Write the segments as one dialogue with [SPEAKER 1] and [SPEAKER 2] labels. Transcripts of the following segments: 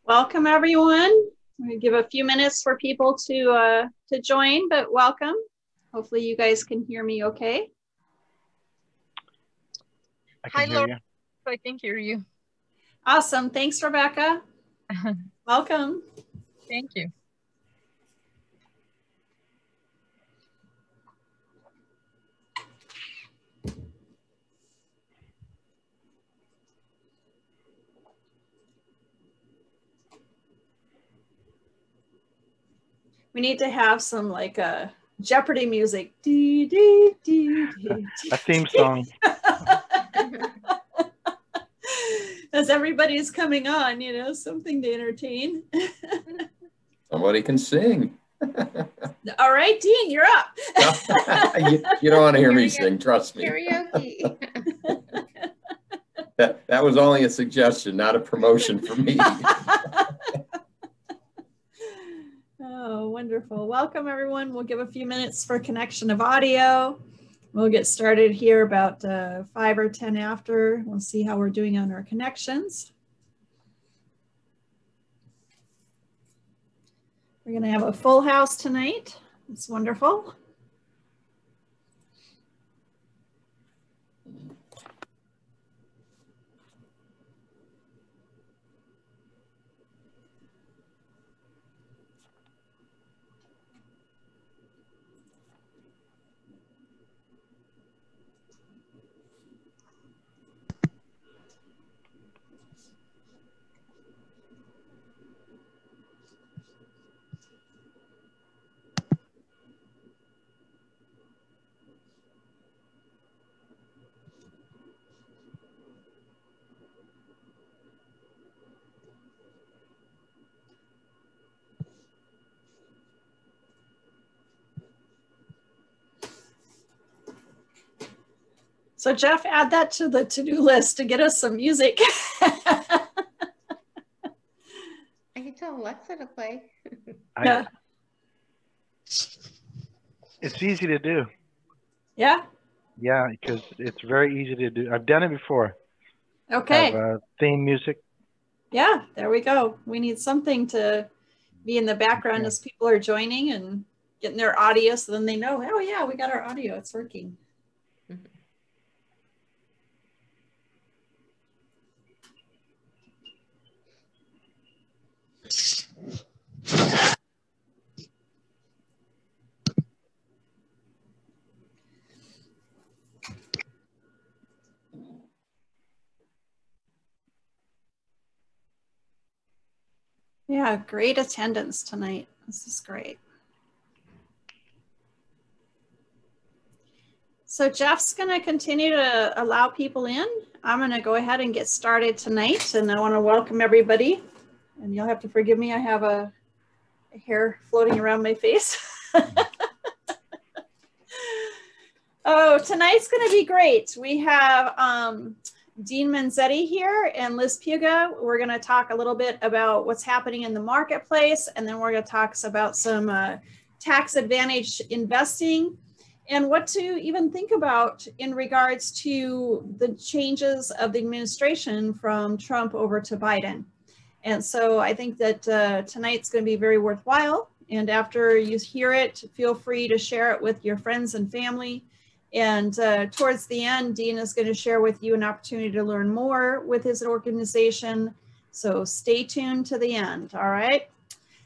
[SPEAKER 1] Welcome, everyone. I'm going to give a few minutes for people to join, but welcome. Hopefully you guys can hear me okay.
[SPEAKER 2] Hi, Laura. I can hear you.
[SPEAKER 1] Awesome. Thanks, Rebecca. Welcome.
[SPEAKER 2] Thank you.
[SPEAKER 1] We need to have some like Jeopardy music. Dee, dee, dee, dee,
[SPEAKER 3] a theme song.
[SPEAKER 1] As everybody's coming on, you know, something to entertain.
[SPEAKER 4] Somebody can sing.
[SPEAKER 1] All right, Dean, you're up.
[SPEAKER 4] You don't want to hear me sing, trust me.
[SPEAKER 5] Karaoke.
[SPEAKER 4] That was only a suggestion, not a promotion for me.
[SPEAKER 1] Oh, wonderful. Welcome, everyone. We'll give a few minutes for connection of audio. We'll get started here about 5 or 10 after. We'll see how we're doing on our connections. We're going to have a full house tonight. It's wonderful. So Jeff, add that to the to-do list to get us some music.
[SPEAKER 5] I can tell Alexa to play.
[SPEAKER 1] Yeah.
[SPEAKER 3] It's easy to do.
[SPEAKER 1] Yeah?
[SPEAKER 3] Yeah, because it's very easy to do. I've done it before.
[SPEAKER 1] Okay.
[SPEAKER 3] Have theme music.
[SPEAKER 1] Yeah, there we go. We need something to be in the background as people are joining and getting their audio so then they know, oh yeah, we got our audio, it's working. Yeah, great attendance tonight. This is great. So Jeff's going to continue to allow people in. I'm going to go ahead and get started tonight, and I want to welcome everybody. And you'll have to forgive me, I have a hair floating around my face. Oh, tonight's going to be great. We have Dean Manzetti here and Liz Puga. We're going to talk a little bit about what's happening in the marketplace, and then we're going to talk about some tax advantage investing and what to even think about in regards to the changes of the administration from Trump over to Biden. And so I think that tonight's going to be very worthwhile. And after you hear it, feel free to share it with your friends and family. And towards the end, Dean is going to share with you an opportunity to learn more with his organization. So stay tuned to the end, all right?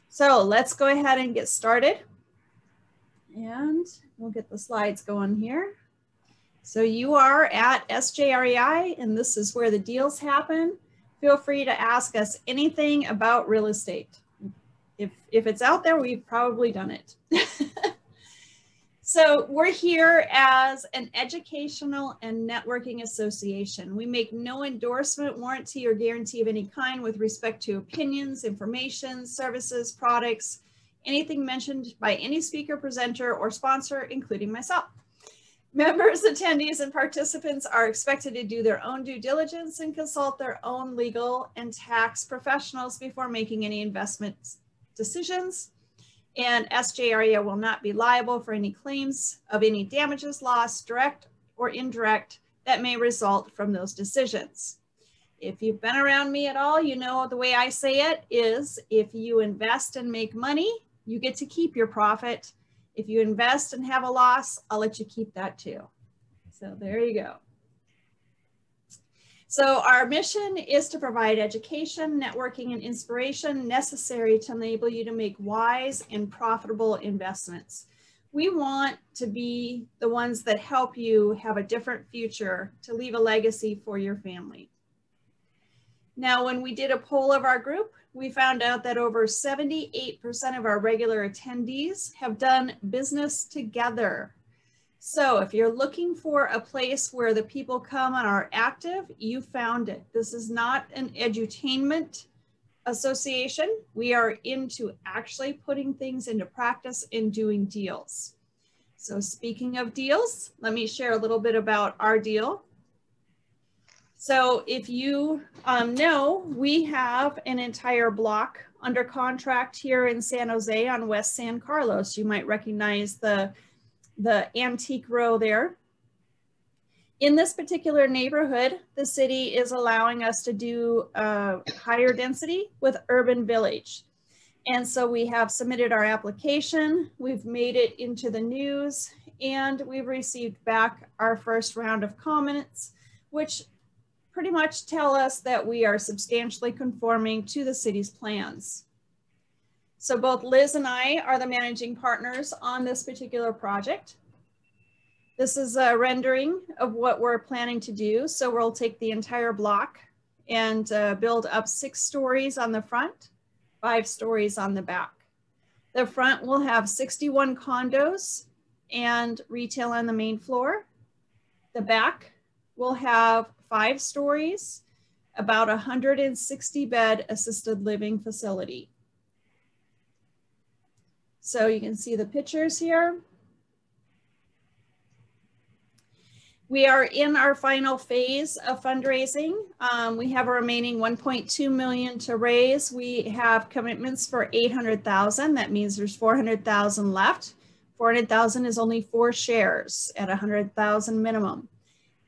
[SPEAKER 1] So let's go ahead and get started. And we'll get the slides going here. So you are at SJREI, and this is where the deals happen. Feel free to ask us anything about real estate. If it's out there, we've probably done it. So we're here as an educational and networking association. We make no endorsement, warranty, or guarantee of any kind with respect to opinions, information, services, products, anything mentioned by any speaker, presenter, or sponsor, including myself. Members, attendees, and participants are expected to do their own due diligence and consult their own legal and tax professionals before making any investment decisions. And SJREI will not be liable for any claims of any damages, loss, direct or indirect, that may result from those decisions. if you've been around me at all, you know the way I say it is if you invest and make money, you get to keep your profit. If you invest and have a loss, I'll let you keep that too. So there you go. So our mission is to provide education, networking, and inspiration necessary to enable you to make wise and profitable investments. We want to be the ones that help you have a different future to leave a legacy for your family. Now, when we did a poll of our group, we found out that over 78% of our regular attendees have done business together. So if you're looking for a place where the people come and are active, you found it. This is not an edutainment association. We are into actually putting things into practice and doing deals. So speaking of deals, let me share a little bit about our deal. So if you know, we have an entire block under contract here in San Jose on West San Carlos. You might recognize the antique row there. In this particular neighborhood, the city is allowing us to do higher density with Urban Village. And so we have submitted our application, we've made it into the news, and we've received back our first round of comments, which pretty much tell us that we are substantially conforming to the city's plans. So both Liz and I are the managing partners on this particular project. This is a rendering of what we're planning to do. So we'll take the entire block and build up 6 stories on the front, 5 stories on the back. The front will have 61 condos and retail on the main floor. The back will have 5 stories, about 160 bed assisted living facility. So you can see the pictures here. We are in our final phase of fundraising. We have a remaining 1.2 million to raise. We have commitments for 800,000. That means there's 400,000 left. 400,000 is only 4 shares at 100,000 minimum.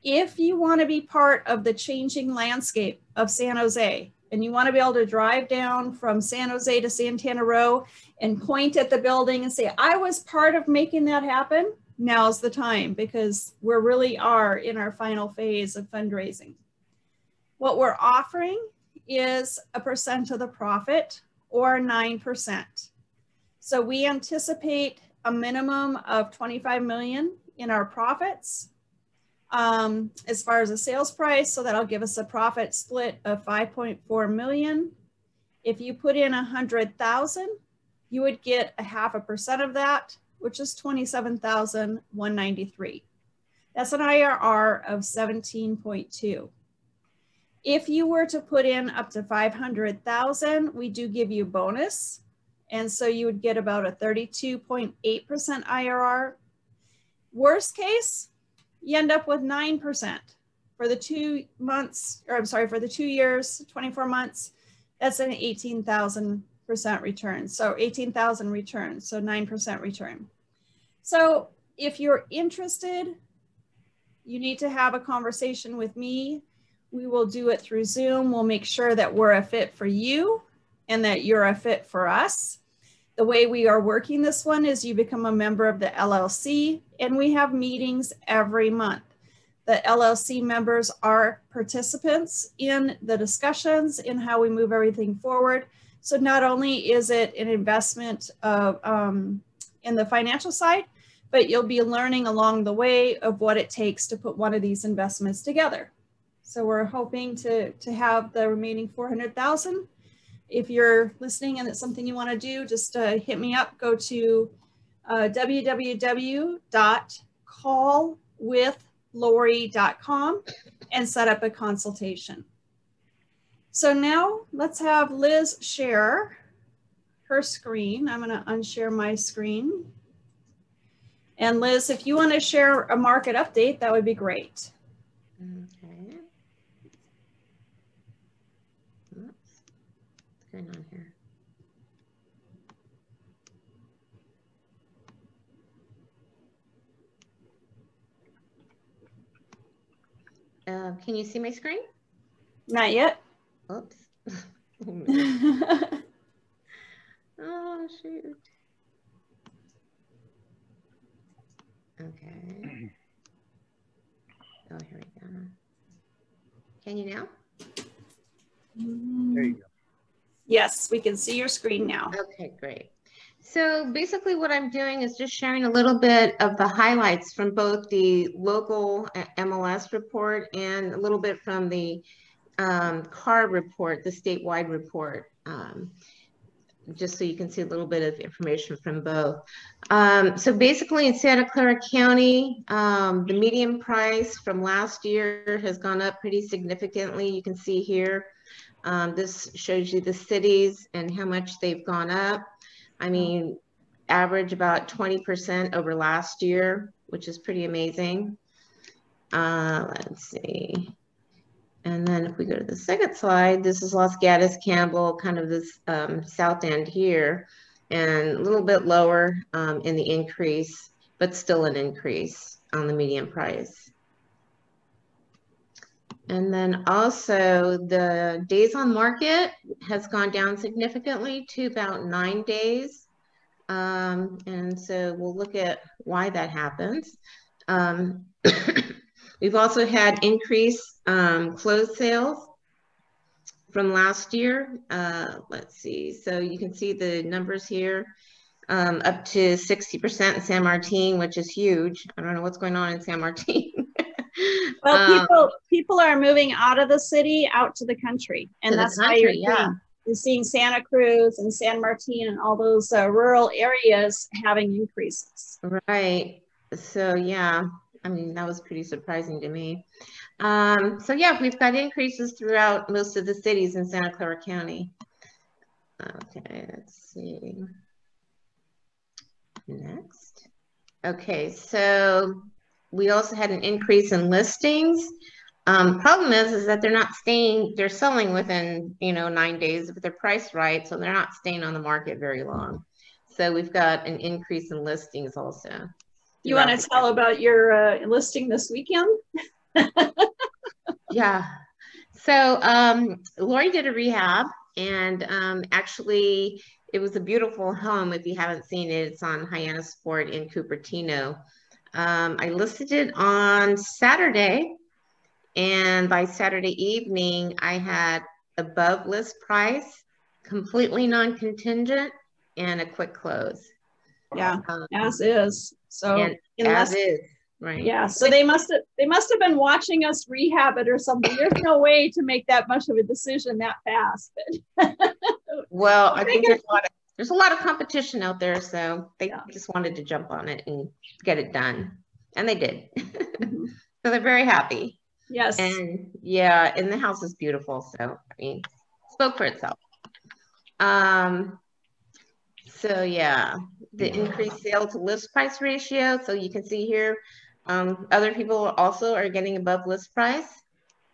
[SPEAKER 1] If you want to be part of the changing landscape of San Jose, and you want to be able to drive down from San Jose to Santana Row and point at the building and say, I was part of making that happen, now's the time, because we really are in our final phase of fundraising. What we're offering is a % of the profit, or 9%. So we anticipate a minimum of 25 million in our profits. As far as the sales price, so that'll give us a profit split of 5.4 million. If you put in 100,000, you would get a 0.5% of that, which is 27,193. That's an IRR of 17.2. If you were to put in up to 500,000, we do give you bonus. And so you would get about a 32.8% IRR. Worst case, you end up with 9% for the 2 months, or I'm sorry, for the 2 years, 24 months, that's an 18,000% return. So 18,000 return, so 9% return. So if you're interested, you need to have a conversation with me. We will do it through Zoom. We'll make sure that we're a fit for you and that you're a fit for us. The way we are working this one is you become a member of the LLC, and we have meetings every month. The LLC members are participants in the discussions in how we move everything forward. So not only is it an investment of, in the financial side, but you'll be learning along the way of what it takes to put one of these investments together. So we're hoping to have the remaining 400,000. If you're listening and it's something you want to do, just hit me up. Go to www.callwithlori.com and set up a consultation. So now let's have Liz share her screen. I'm going to unshare my screen. And Liz, if you want to share a market update, that would be great.
[SPEAKER 5] Okay. Oops. What's going on here? Can you see my screen?
[SPEAKER 1] Not yet.
[SPEAKER 5] Oops. Oh, no. Oh, shoot. Okay. Oh, here we go. Can you now?
[SPEAKER 3] There you go.
[SPEAKER 1] Yes, we can see your screen now.
[SPEAKER 5] Okay, great. So basically what I'm doing is just sharing a little bit of the highlights from both the local MLS report and a little bit from the CAR report, the statewide report, just so you can see a little bit of information from both. So basically in Santa Clara County, the median price from last year has gone up pretty significantly. You can see here, this shows you the cities and how much they've gone up. I mean, average about 20% over last year, which is pretty amazing. Let's see. And then if we go to the second slide, this is Los Gatos, Campbell, kind of this south end here, and a little bit lower in the increase, but still an increase on the median price. And then also the days on market has gone down significantly to about 9 days. And so we'll look at why that happens. We've also had increased closed sales from last year. Let's see, so you can see the numbers here, up to 60% in San Martin, which is huge. I don't know what's going on in San Martin.
[SPEAKER 1] Well, people are moving out of the city, out to the country, and that's why you're seeing Santa Cruz and San Martin and all those rural areas having increases.
[SPEAKER 5] Right. So yeah, I mean, that was pretty surprising to me. So yeah, we've got increases throughout most of the cities in Santa Clara County. Okay, let's see. Next. Okay, so we also had an increase in listings. Problem is that they're not staying, they're selling within, 9 days if they're priced right, so they're not staying on the market very long. So we've got an increase in listings also.
[SPEAKER 1] You want to tell about your listing this weekend?
[SPEAKER 5] Yeah. So Lori did a rehab, and actually it was a beautiful home. If you haven't seen it, it's on Hyannisport in Cupertino. I listed it on Saturday, and by Saturday evening, I had above list price, completely non-contingent, and a quick close.
[SPEAKER 1] Yeah, as is. So
[SPEAKER 5] as is, right?
[SPEAKER 1] Yeah. So they must have been watching us rehab it or something. There's no way to make that much of a decision that fast.
[SPEAKER 5] Well, I think there's a lot of competition out there, so they just wanted to jump on it and get it done, and they did.
[SPEAKER 1] Mm-hmm.
[SPEAKER 5] So they're very happy.
[SPEAKER 1] Yes.
[SPEAKER 5] And yeah, and the house is beautiful. So I mean, spoke for itself. So yeah, the increased sale to list price ratio. So you can see here, other people also are getting above list price.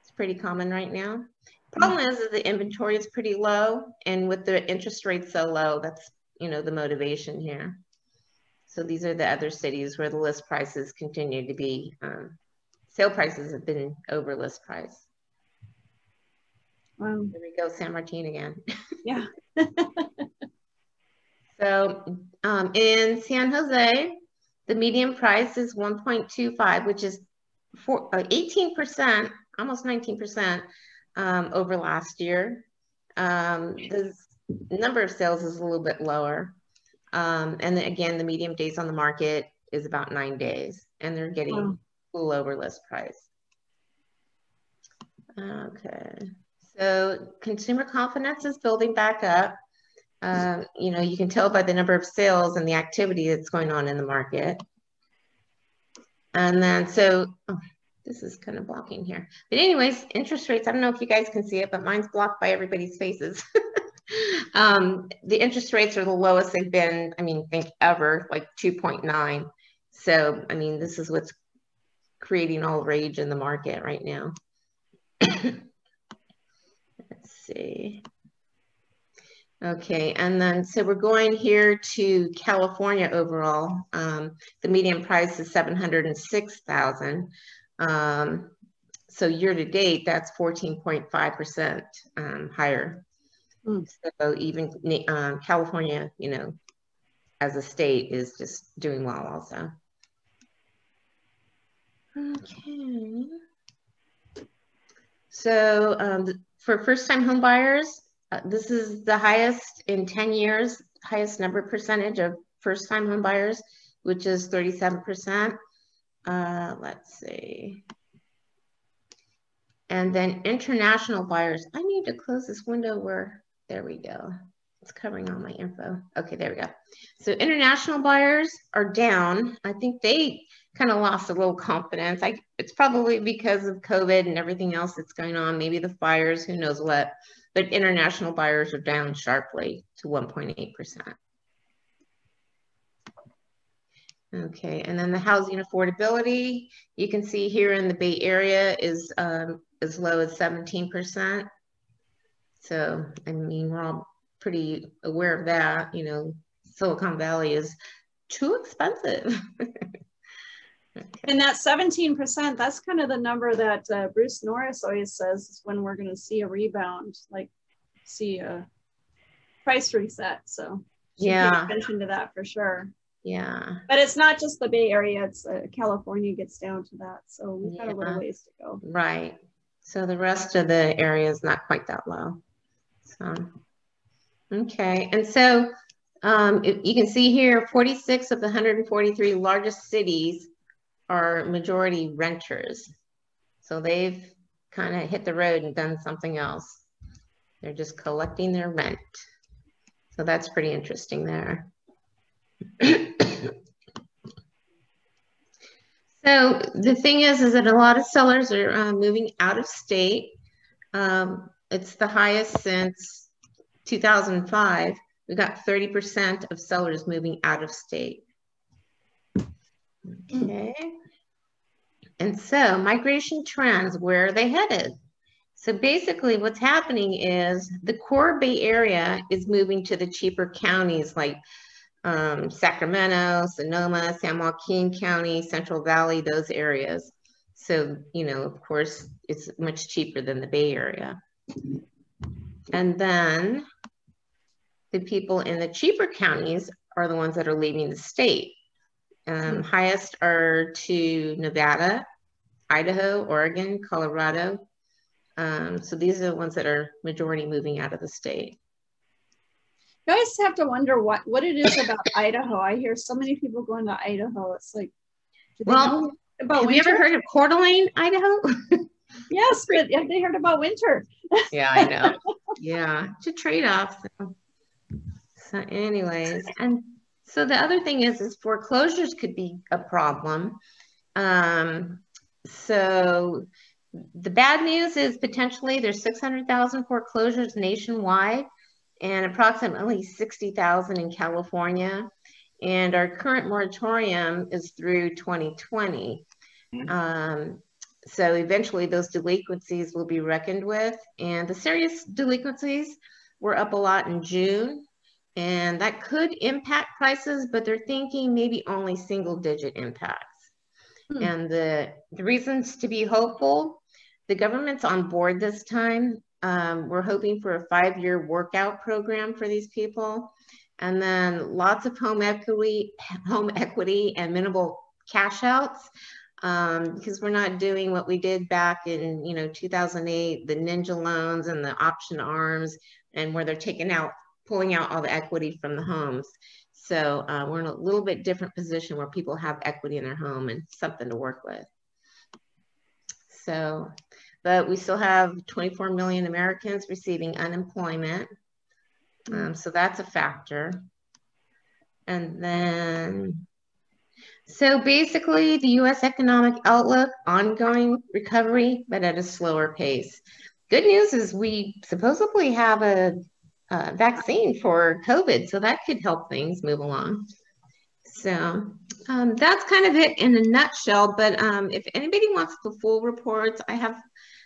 [SPEAKER 5] It's pretty common right now. Problem is that the inventory is pretty low, and with the interest rates so low, that's the motivation here. So these are the other cities where the list prices continue to be, sale prices have been over list price.
[SPEAKER 1] Wow.
[SPEAKER 5] There we go, San Martin again.
[SPEAKER 1] Yeah.
[SPEAKER 5] So in San Jose, the median price is 1.25, which is 18%, almost 19% over last year. The number of sales is a little bit lower. And then again, the median days on the market is about 9 days, and they're getting a little over list price. Okay, so consumer confidence is building back up. You can tell by the number of sales and the activity that's going on in the market. And then, so this is kind of blocking here. But anyways, interest rates, I don't know if you guys can see it, but mine's blocked by everybody's faces. The interest rates are the lowest they've been, I think ever, like 2.9. So, this is what's creating all rage in the market right now. Let's see. Okay, and then so we're going here to California overall. The median price is $706,000. so year to date, that's 14.5% higher. So even California, you know, as a state is just doing well also. Okay. So for first-time home buyers, this is the highest in 10 years, highest number percentage of first-time home buyers, which is 37%. Let's see. And then international buyers. I need to close this window where, there we go. It's covering all my info. Okay, there we go. So international buyers are down. I think they kind of lost a little confidence. It's probably because of COVID and everything else that's going on, maybe the fires, who knows what, but international buyers are down sharply to 1.8%. Okay, and then the housing affordability, you can see here in the Bay Area is as low as 17%. So, I mean, we're all pretty aware of that. You know, Silicon Valley is too expensive. Okay.
[SPEAKER 1] And that 17%, that's kind of the number that Bruce Norris always says is when we're going to see a rebound, like see a price reset. So
[SPEAKER 5] yeah,
[SPEAKER 1] pay attention to that for sure.
[SPEAKER 5] Yeah.
[SPEAKER 1] But it's not just the Bay Area, it's California gets down to that. So we've got a little ways to go.
[SPEAKER 5] Right. So the rest of the area is not quite that low. So, okay. And so you can see here, 46 of the 143 largest cities are majority renters. So they've kind of hit the road and done something else. They're just collecting their rent. So that's pretty interesting there. So the thing is that a lot of sellers are moving out of state. It's the highest since 2005. We got 30% of sellers moving out of state. Okay. And so migration trends, where are they headed? So basically what's happening is the core Bay Area is moving to the cheaper counties like Sacramento, Sonoma, San Joaquin County, Central Valley, those areas. So, you know, of course, it's much cheaper than the Bay Area. And then the people in the cheaper counties are the ones that are leaving the state. Highest are to Nevada, Idaho, Oregon, Colorado. So these are the ones that are majority moving out of the state.
[SPEAKER 1] You always have to wonder what it is about Idaho. I hear so many people going to Idaho. It's like, do they know about winter?
[SPEAKER 5] Have you ever heard of Coeur d'Alene, Idaho?
[SPEAKER 1] Yes, but have they heard about winter?
[SPEAKER 5] Yeah, I know. Yeah, it's a trade-off. So anyways, and so the other thing is foreclosures could be a problem. So the bad news is potentially there's 600,000 foreclosures nationwide and approximately 60,000 in California. And our current moratorium is through 2020. So eventually those delinquencies will be reckoned with. And the serious delinquencies were up a lot in June. And that could impact prices, but they're thinking maybe only single-digit impacts. And the reasons to be hopeful, the government's on board this time. We're hoping for a 5-year workout program for these people. And then lots of home equity and minimal cash outs, because we're not doing what we did back in 2008, the ninja loans and the option arms, and where they're pulling out all the equity from the homes. So we're in a little bit different position where people have equity in their home and something to work with. So, but we still have 24 million Americans receiving unemployment. So that's a factor. And then, so basically the US economic outlook, ongoing recovery, but at a slower pace. Good news is we supposedly have a vaccine for COVID, so that could help things move along. So that's kind of it in a nutshell, but if anybody wants the full reports, I have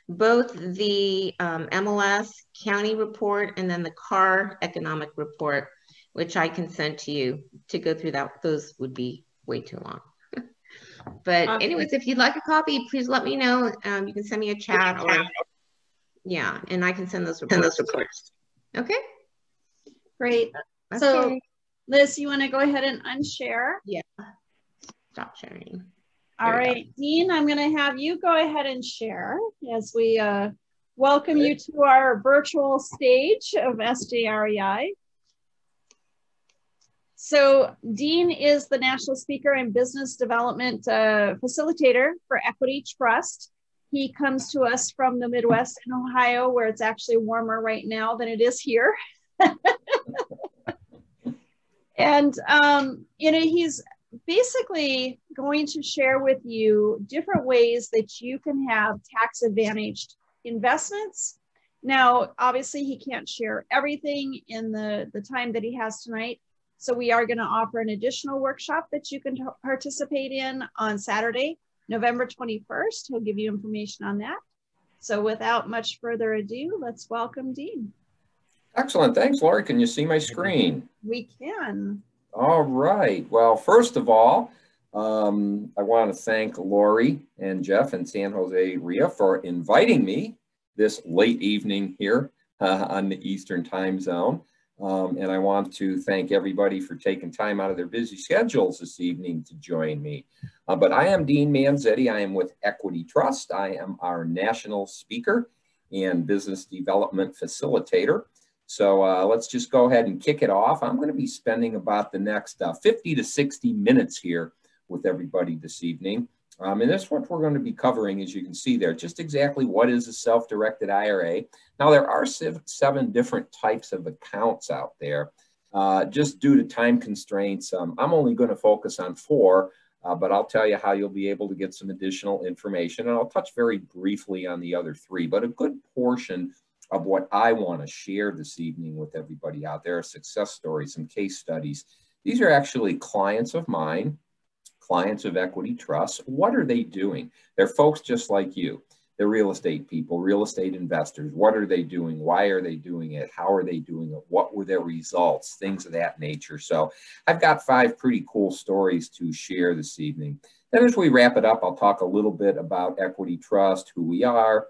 [SPEAKER 5] both the MLS county report and then the CAR economic report, which I can send to you to go through that. Those would be way too long. But anyways, if you'd like a copy, please let me know. You can send me a chat or, yeah, and I can send those reports. Okay.
[SPEAKER 1] Great.
[SPEAKER 5] Okay.
[SPEAKER 1] So Liz, you want to go ahead and unshare?
[SPEAKER 5] Yeah. Stop sharing.
[SPEAKER 1] All right, Dean, I'm going to have you go ahead and share as we welcome you to our virtual stage of SJREI. So Dean is the national speaker and business development facilitator for Equity Trust. He comes to us from the Midwest in Ohio, where it's actually warmer right now than it is here. And, you know, he's basically going to share with you different ways that you can have tax advantaged investments. Now, obviously, he can't share everything in the time that he has tonight. So we are going to offer an additional workshop that you can participate in on Saturday, November 21st. He'll give you information on that. So without much further ado, let's welcome Dean.
[SPEAKER 4] Excellent. Thanks, Lori. Can you see my screen?
[SPEAKER 1] We can.
[SPEAKER 4] All right. Well, first of all, I want to thank Lori and Jeff in San Jose Rio for inviting me this late evening here on the Eastern time zone. And I want to thank everybody for taking time out of their busy schedules this evening to join me. But I am Dean Manzetti. I am with Equity Trust. I am our national speaker and business development facilitator. So let's just go ahead and kick it off. I'm going to be spending about the next 50 to 60 minutes here with everybody this evening. And that's what we're going to be covering, as you can see there, just exactly what is a self-directed IRA. Now, there are 7 different types of accounts out there. Just due to time constraints, I'm only going to focus on 4, but I'll tell you how you'll be able to get some additional information. And I'll touch very briefly on the other 3, but a good portion of what I want to share this evening with everybody out there are success stories and case studies. These are actually clients of mine, clients of Equity Trust. What are they doing? They're folks just like you. They're real estate people, real estate investors. What are they doing? Why are they doing it? How are they doing it? What were their results? Things of that nature. So I've got 5 pretty cool stories to share this evening. Then as we wrap it up, I'll talk a little bit about Equity Trust, who we are.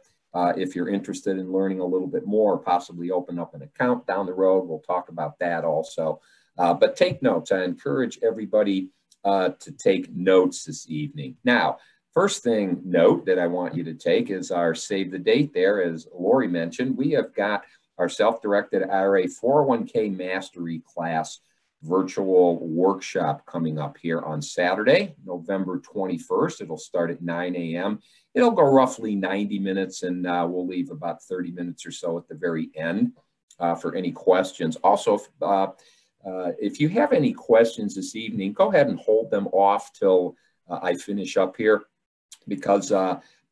[SPEAKER 4] If you're interested in learning a little bit more, possibly open up an account down the road, we'll talk about that also. But take notes. I encourage everybody to take notes this evening. Now, first thing note that I want you to take is our save the date there. As Lori mentioned, we have got our self-directed IRA 401k mastery class virtual workshop coming up here on Saturday, November 21st. It'll start at 9 a.m. It'll go roughly 90 minutes, and we'll leave about 30 minutes or so at the very end for any questions. Also, if you have any questions this evening, go ahead and hold them off till I finish up here, because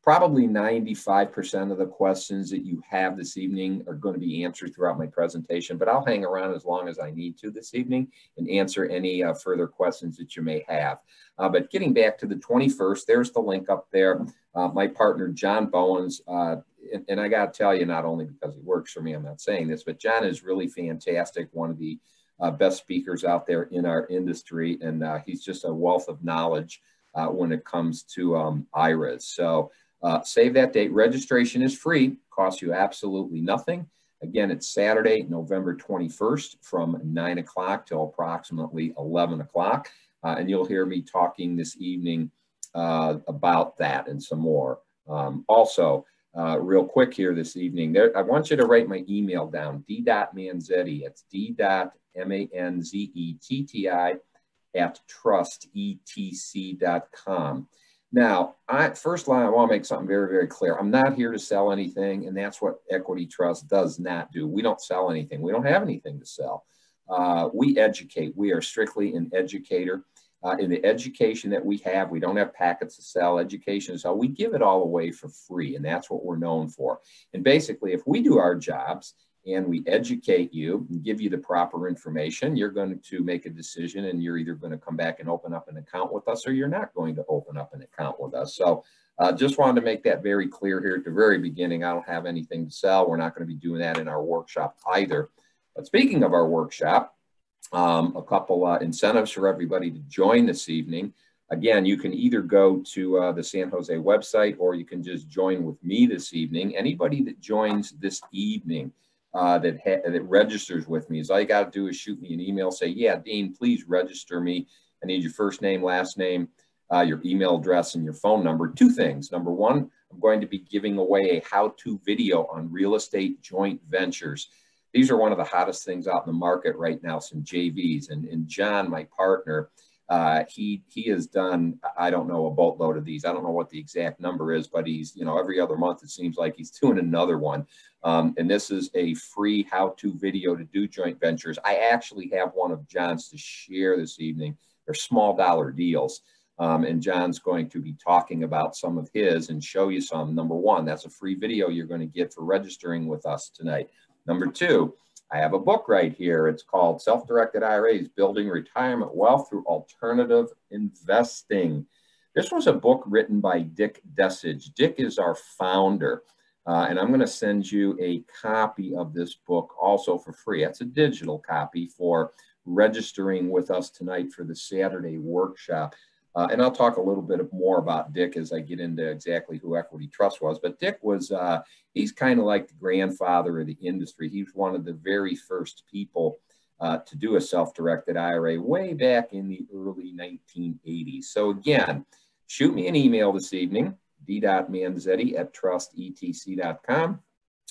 [SPEAKER 4] probably 95% of the questions that you have this evening are going to be answered throughout my presentation, but I'll hang around as long as I need to this evening and answer any further questions that you may have. But getting back to the 21st, there's the link up there. My partner, John Bowens, and I got to tell you, not only because he works for me, I'm not saying this, but John is really fantastic, one of the best speakers out there in our industry, and he's just a wealth of knowledge when it comes to IRAs. So save that date. Registration is free, costs you absolutely nothing. Again, it's Saturday, November 21st from 9 o'clock till approximately 11 o'clock. And you'll hear me talking this evening about that and some more. Also, real quick here this evening, I want you to write my email down, d.manzetti. It's d.manzetti at trustetc.com. Now, first line, I want to make something very, very clear. I'm not here to sell anything, and that's what Equity Trust does not do. We don't sell anything. We don't have anything to sell. We educate. We are strictly an educator. In the education that we have, we don't have packets to sell. Education is how we give it all away for free, and that's what we're known for. And basically, if we do our jobs and we educate you and give you the proper information, you're going to make a decision, and you're either going to come back and open up an account with us, or you're not going to open up an account with us. So just wanted to make that very clear here at the very beginning. I don't have anything to sell. We're not going to be doing that in our workshop either. But speaking of our workshop, a couple incentives for everybody to join this evening. Again, you can either go to the San Jose website, or you can just join with me this evening. Anybody that joins this evening that registers with me, is all you got to do is shoot me an email, say, yeah, Dean, please register me. I need your first name, last name, your email address, and your phone number. Two things. Number one, I'm going to be giving away a how-to video on real estate joint ventures. These are one of the hottest things out in the market right now, some JVs. And John, my partner, he has done, I don't know, a boatload of these. I don't know what the exact number is, but he's, you know, every other month it seems like he's doing another one. And this is a free how-to video to do joint ventures. I actually have one of John's to share this evening. They're small dollar deals. And John's going to be talking about some of his and show you some. Number one, that's a free video you're going to get for registering with us tonight. Number two, I have a book right here. It's called Self-Directed IRAs, Building Retirement Wealth Through Alternative Investing. This was a book written by Dick Dessage. Dick is our founder. And I'm going to send you a copy of this book also for free. That's a digital copy for registering with us tonight for the Saturday workshop. And I'll talk a little bit more about Dick as I get into exactly who Equity Trust was. But Dick was, he's kind of like the grandfather of the industry. He was one of the very first people to do a self-directed IRA way back in the early 1980s. So again, shoot me an email this evening, d.manzetti@trustetc.com.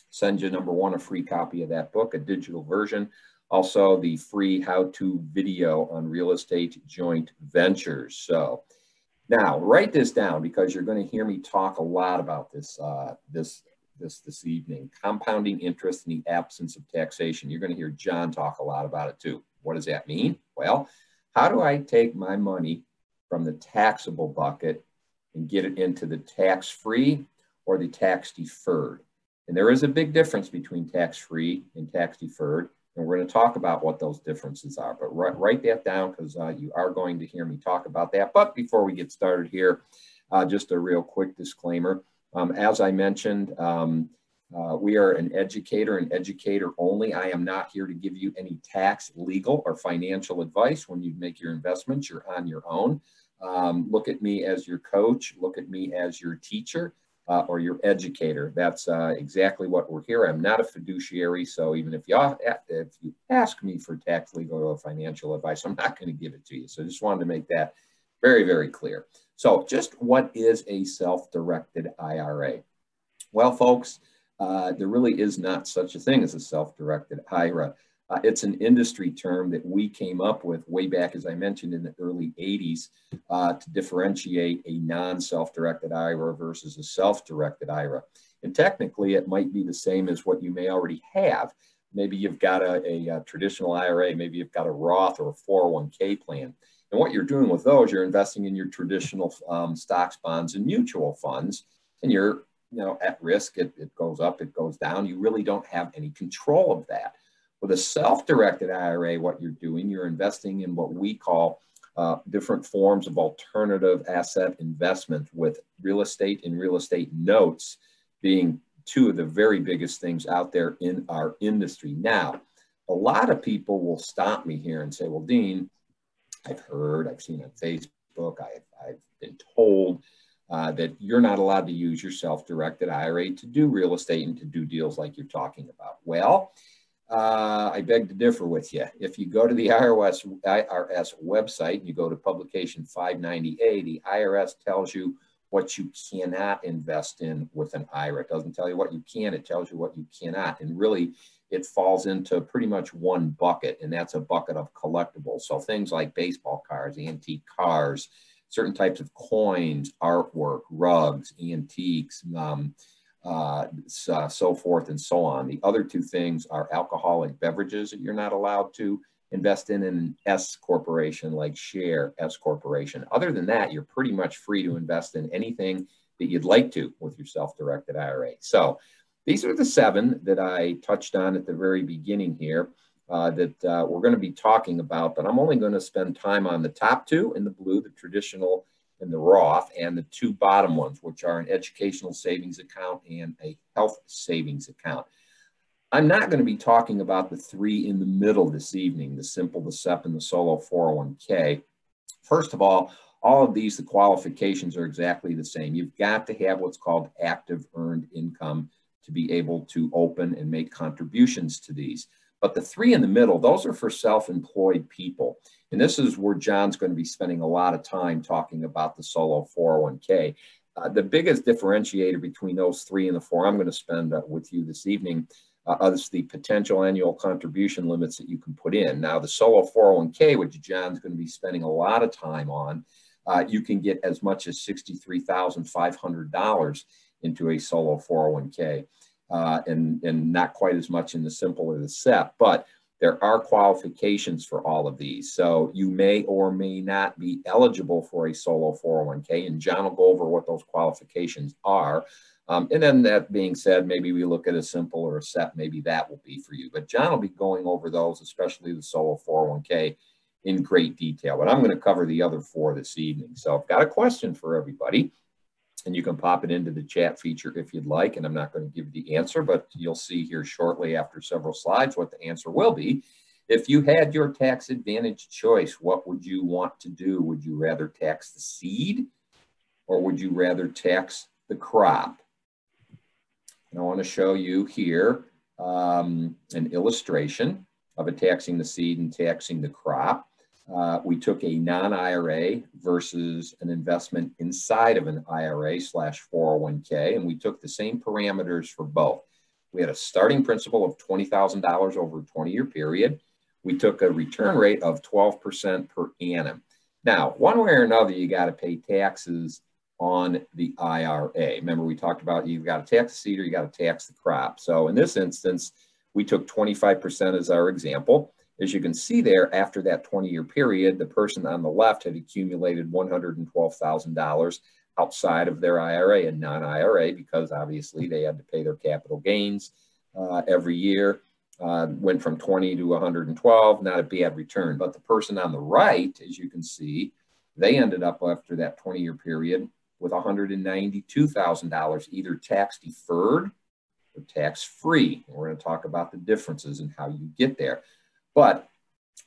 [SPEAKER 4] Send you, number one, a free copy of that book, a digital version. Also, the free how-to video on real estate joint ventures. So now write this down, because you're going to hear me talk a lot about this this evening. Compounding interest in the absence of taxation. You're going to hear John talk a lot about it too. What does that mean? Well, how do I take my money from the taxable bucket and get it into the tax-free or the tax-deferred? And there is a big difference between tax-free and tax-deferred. And we're going to talk about what those differences are. But write that down, because you are going to hear me talk about that. But before we get started here, just a real quick disclaimer. As I mentioned, we are an educator and educator only. I am not here to give you any tax, legal, or financial advice. When you make your investments, you're on your own. Look at me as your coach. Look at me as your teacher. Or your educator. That's exactly what we're here. I'm not a fiduciary, so even if you ask me for tax, legal, or financial advice, I'm not going to give it to you. So I just wanted to make that very, very clear. So just what is a self-directed IRA? Well, folks, there really is not such a thing as a self-directed IRA. It's an industry term that we came up with way back, as I mentioned, in the early 80s to differentiate a non-self-directed IRA versus a self-directed IRA. And technically, it might be the same as what you may already have. Maybe you've got a traditional IRA, maybe you've got a Roth or a 401k plan. And what you're doing with those, you're investing in your traditional stocks, bonds, and mutual funds, and you're at risk. It goes up, it goes down. You really don't have any control of that. With a self-directed IRA, what you're doing, you're investing in what we call different forms of alternative asset investment, with real estate and real estate notes being two of the very biggest things out there in our industry. Now, a lot of people will stop me here and say, well, Dean, I've seen on Facebook, I've been told that you're not allowed to use your self-directed IRA to do real estate and to do deals like you're talking about. Well, I beg to differ with you. If you go to the IRS website and you go to publication 590A, the IRS tells you what you cannot invest in with an IRA. It doesn't tell you what you can, it tells you what you cannot. And really, it falls into pretty much one bucket, and that's a bucket of collectibles. So things like baseball cards, antique cars, certain types of coins, artwork, rugs, antiques, so forth and so on. The other two things are alcoholic beverages that you're not allowed to invest in an S corporation like Share S Corporation. Other than that, you're pretty much free to invest in anything that you'd like to with your self-directed IRA. So these are the 7 that I touched on at the very beginning here that we're going to be talking about, but I'm only going to spend time on the top 2 in the blue, the traditional and the Roth, and the 2 bottom ones, which are an educational savings account and a health savings account. I'm not going to be talking about the 3 in the middle this evening, the simple, the SEP, and the solo 401k. First of all all of these, the qualifications are exactly the same. You've got to have what's called active earned income to be able to open and make contributions to these. But the three in the middle, those are for self-employed people. And this is where John's going to be spending a lot of time talking about the solo 401k. The biggest differentiator between those three and the four I'm going to spend with you this evening is the potential annual contribution limits that you can put in. Now, the solo 401k, which John's going to be spending a lot of time on, you can get as much as $63,500 into a solo 401k, and not quite as much in the simple or the SEP, but there are qualifications for all of these. So you may or may not be eligible for a solo 401k, and John will go over what those qualifications are. And then that being said, maybe we look at a simple or a SEP, maybe that will be for you. But John will be going over those, especially the solo 401k, in great detail. But I'm going to cover the other four this evening. So I've got a question for everybody, and you can pop it into the chat feature if you'd like. And I'm not going to give you the answer, but you'll see here shortly after several slides what the answer will be. If you had your tax advantage choice, what would you want to do? Would you rather tax the seed, or would you rather tax the crop? And I want to show you here an illustration of a taxing the seed and taxing the crop. We took a non-IRA versus an investment inside of an IRA/401k, and we took the same parameters for both. We had a starting principal of $20,000 over a 20-year period. We took a return rate of 12% per annum. Now, one way or another, you got to pay taxes on the IRA. Remember, we talked about you've got to tax the seed or you got to tax the crop. So in this instance, we took 25% as our example. As you can see there, after that 20-year period, the person on the left had accumulated $112,000 outside of their IRA and non-IRA, because obviously they had to pay their capital gains every year. Went from 20 to 112, not a bad return. But the person on the right, as you can see, they ended up after that 20-year period with $192,000, either tax deferred or tax free. And we're going to talk about the differences and how you get there. But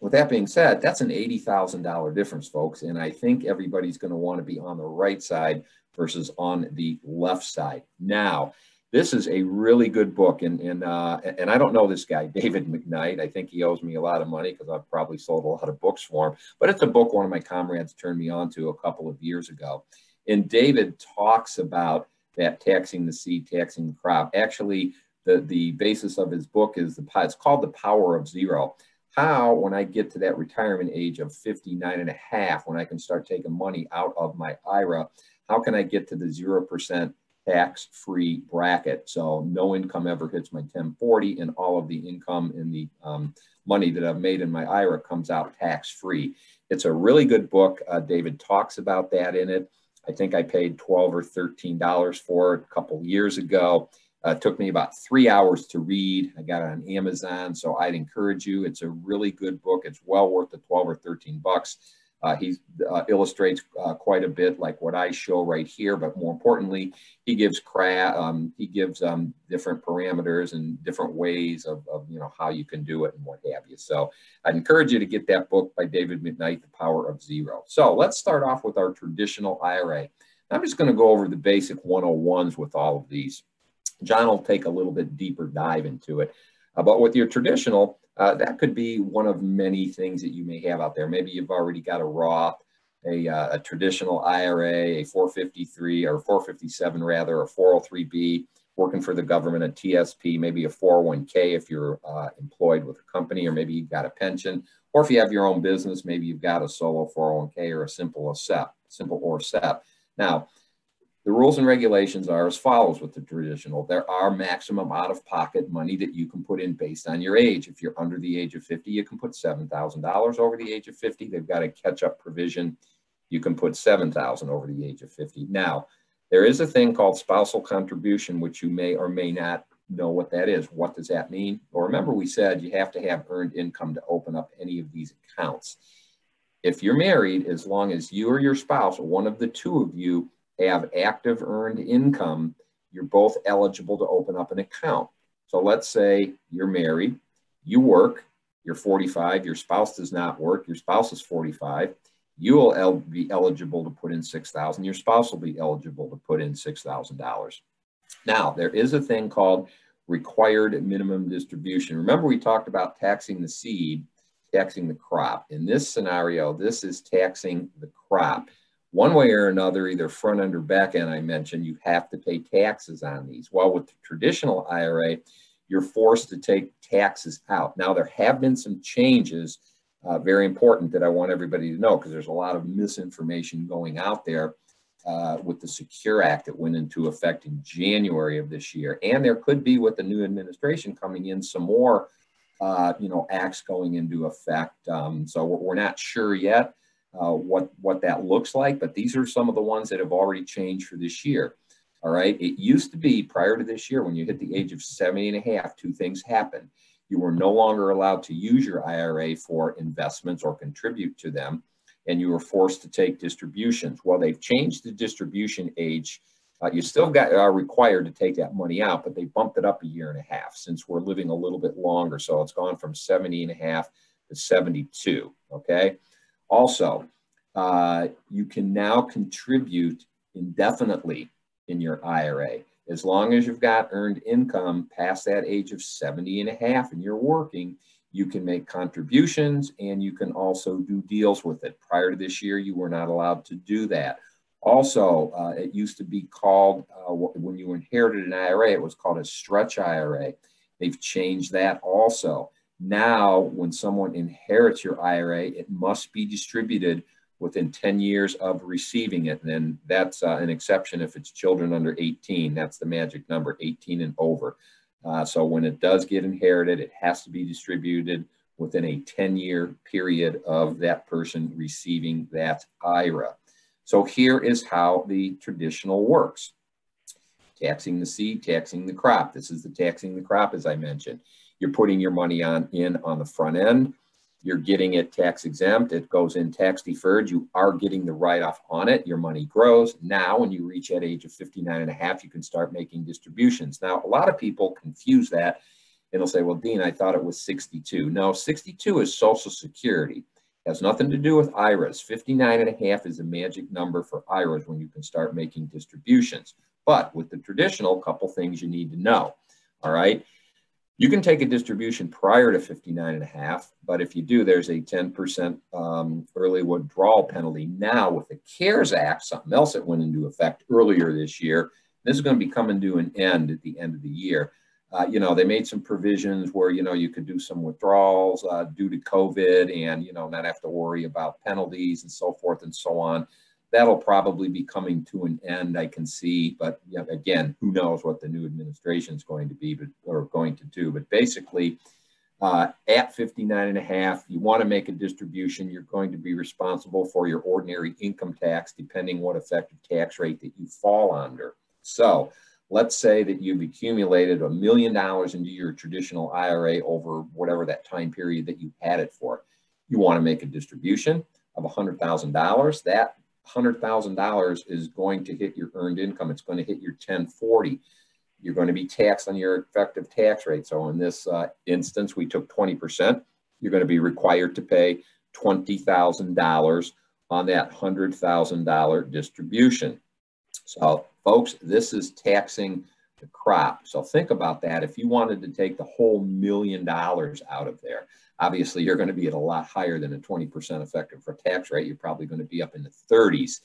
[SPEAKER 4] with that being said, that's an $80,000 difference, folks. And I think everybody's going to want to be on the right side versus on the left side. Now, this is a really good book. And I don't know this guy, David McKnight. I think he owes me a lot of money because I've probably sold a lot of books for him. But it's a book one of my comrades turned me on to a couple of years ago. And David talks about that taxing the seed, taxing the crop. Actually, the basis of his book is it's called The Power of Zero. How, when I get to that retirement age of 59 and a half, when I can start taking money out of my IRA, how can I get to the 0% tax-free bracket? So no income ever hits my 1040, and all of the income and the money that I've made in my IRA comes out tax-free. It's a really good book. David talks about that in it. I think I paid $12 or $13 for it a couple years ago. It took me about 3 hours to read. I got it on Amazon, so I'd encourage you. It's a really good book. It's well worth the 12 or 13 bucks. He illustrates quite a bit like what I show right here, but more importantly, he gives different parameters and different ways of how you can do it and what have you. So I'd encourage you to get that book by David McKnight, The Power of Zero. So let's start off with our traditional IRA. I'm just going to go over the basic 101s with all of these. John will take a little bit deeper dive into it. But with your traditional, that could be one of many things that you may have out there. Maybe you've already got a Roth, a traditional IRA, a 453 or 457 rather, a 403B, working for the government, a TSP, maybe a 401k if you're employed with a company, or maybe you've got a pension, or if you have your own business, maybe you've got a solo 401k or a simple or SEP. Now, the rules and regulations are as follows with the traditional. There are maximum out-of-pocket money that you can put in based on your age. If you're under the age of 50, you can put $7,000 over the age of 50. They've got a catch-up provision. You can put $7,000 over the age of 50. Now, there is a thing called spousal contribution, which you may or may not know what that is. What does that mean? Well, remember we said you have to have earned income to open up any of these accounts. If you're married, as long as you or your spouse, or one of the two of you, have active earned income, you're both eligible to open up an account. So let's say you're married, you work, you're 45, your spouse does not work, your spouse is 45. you will be eligible to put in $6,000. Your spouse will be eligible to put in $6,000. Now, there is a thing called required minimum distribution. Remember, we talked about taxing the seed, taxing the crop. In this scenario, this is taxing the crop. One way or another, either front end or back end, I mentioned, you have to pay taxes on these. While with the traditional IRA, you're forced to take taxes out. Now, there have been some changes, very important, that I want everybody to know, because there's a lot of misinformation going out there with the Secure Act that went into effect in January of this year. And there could be, with the new administration coming in, some more acts going into effect. So we're not sure yet what that looks like, but these are some of the ones that have already changed for this year. All right. It used to be, prior to this year, when you hit the age of 70 and a half, two things happened. You were no longer allowed to use your IRA for investments or contribute to them, and you were forced to take distributions. Well, they've changed the distribution age. You still are required to take that money out, but they bumped it up 1.5 years since we're living a little bit longer. So it's gone from 70 and a half to 72. Okay. Also, you can now contribute indefinitely in your IRA. As long as you've got earned income past that age of 70 and a half and you're working, you can make contributions and you can also do deals with it. Prior to this year, you were not allowed to do that. Also, it used to be called, when you inherited an IRA, it was called a stretch IRA. They've changed that also. Now, when someone inherits your IRA, it must be distributed within 10 years of receiving it. And then that's an exception if it's children under 18. That's the magic number, 18 and over. So when it does get inherited, it has to be distributed within a 10-year period of that person receiving that IRA. So here is how the traditional works. Taxing the seed, taxing the crop. This is the taxing the crop, as I mentioned. You're putting your money in on the front end. You're getting it tax exempt. It goes in tax deferred. You are getting the write-off on it. Your money grows. Now, when you reach that age of 59 and a half, you can start making distributions. Now, a lot of people confuse that and they'll say, well, Dean, I thought it was 62. No, 62 is Social Security. It has nothing to do with IRAs. 59 and a half is a magic number for IRAs when you can start making distributions. But with the traditional, couple things you need to know. All right. You can take a distribution prior to 59 and a half, but if you do, there's a 10% early withdrawal penalty. Now with the CARES Act, something else that went into effect earlier this year, this is going to be coming to an end at the end of the year. They made some provisions where, you could do some withdrawals due to COVID and, not have to worry about penalties and so forth and so on. That'll probably be coming to an end, I can see, but again, who knows what the new administration is going to be or going to do. But basically, at 59 and a half, you want to make a distribution, you're going to be responsible for your ordinary income tax, depending what effective tax rate that you fall under. So let's say that you've accumulated $1 million into your traditional IRA over whatever that time period that you had it for. You want to make a distribution of $100,000. That $100,000 is going to hit your earned income. It's going to hit your 1040. You're going to be taxed on your effective tax rate. So in this instance, we took 20%. You're going to be required to pay $20,000 on that $100,000 distribution. So folks, this is taxing the crop. So think about that. If you wanted to take the whole $1 million out of there, obviously you're going to be at a lot higher than a 20% effective for tax rate. You're probably going to be up in the 30s.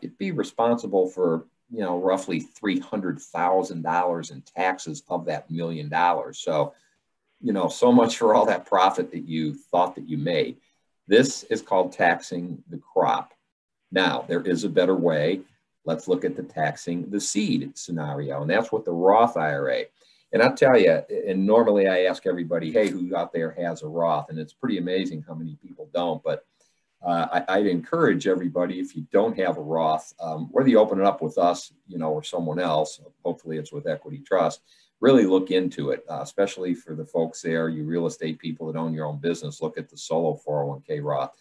[SPEAKER 4] It'd be responsible for, roughly $300,000 in taxes of that $1 million. So, so much for all that profit that you thought that you made. This is called taxing the crop. Now, there is a better way. Let's look at the taxing the seed scenario, and that's what the Roth IRA. And I'll tell you, and normally I ask everybody, hey, who out there has a Roth? And it's pretty amazing how many people don't. But I'd encourage everybody, if you don't have a Roth, whether you open it up with us, or someone else, hopefully it's with Equity Trust, really look into it, especially for the folks there, you real estate people that own your own business, look at the solo 401k Roth.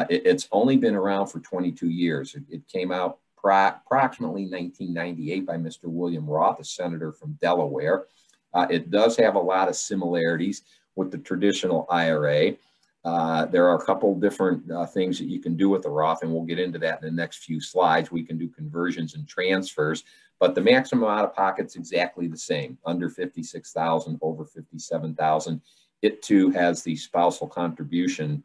[SPEAKER 4] It's only been around for 22 years. It came out approximately 1998 by Mr. William Roth, a senator from Delaware. It does have a lot of similarities with the traditional IRA. There are a couple different things that you can do with the Roth, and we'll get into that in the next few slides. We can do conversions and transfers, but the maximum out of pocket's exactly the same, under 56,000, over 57,000. It too has the spousal contribution.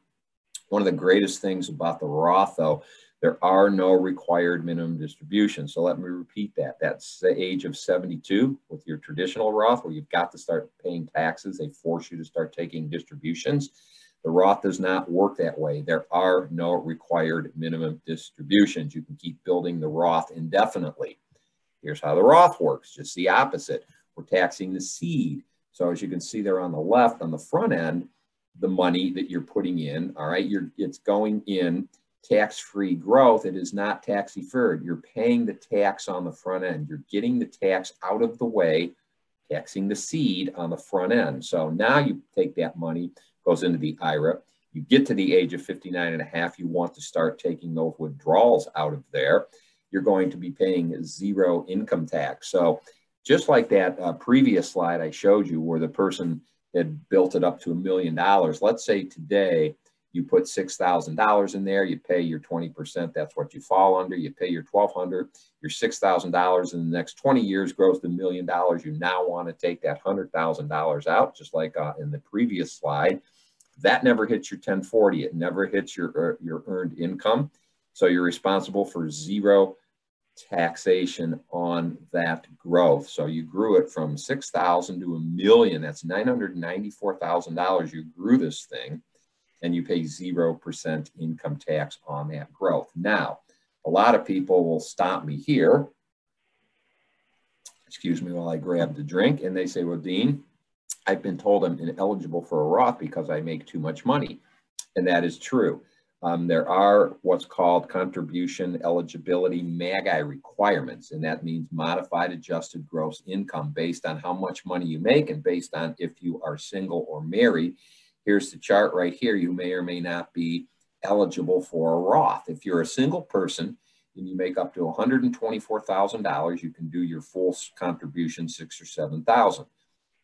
[SPEAKER 4] One of the greatest things about the Roth, though, there are no required minimum distributions. So let me repeat that. That's the age of 72 with your traditional Roth, where you've got to start paying taxes. They force you to start taking distributions. The Roth does not work that way. There are no required minimum distributions. You can keep building the Roth indefinitely. Here's how the Roth works, just the opposite. We're taxing the seed. So as you can see there on the left, on the front end, the money that you're putting in, all right, it's going in tax-free growth. It is not tax-deferred. You're paying the tax on the front end. You're getting the tax out of the way, taxing the seed on the front end. So now you take that money, goes into the IRA. You get to the age of 59 and a half, you want to start taking those withdrawals out of there. You're going to be paying zero income tax. So just like that previous slide I showed you where the person had built it up to $1 million, let's say today you put $6,000 in there, you pay your 20%, that's what you fall under, you pay your $1,200, your $6,000 in the next 20 years grows to $1 million. You now want to take that $100,000 out, just like in the previous slide. That never hits your 1040, it never hits your earned income. So you're responsible for zero taxation on that growth. So you grew it from 6,000 to $1 million. That's $994,000. You grew this thing, and you pay 0% income tax on that growth. Now, a lot of people will stop me here. Excuse me while I grab the drink, and they say, "Well, Dean, I've been told I'm ineligible for a Roth because I make too much money," and that is true. There are what's called contribution eligibility MAGI requirements, and that means modified adjusted gross income based on how much money you make and based on if you are single or married. Here's the chart right here. You may or may not be eligible for a Roth. If you're a single person and you make up to $124,000, you can do your full contribution, $6,000 or $7,000.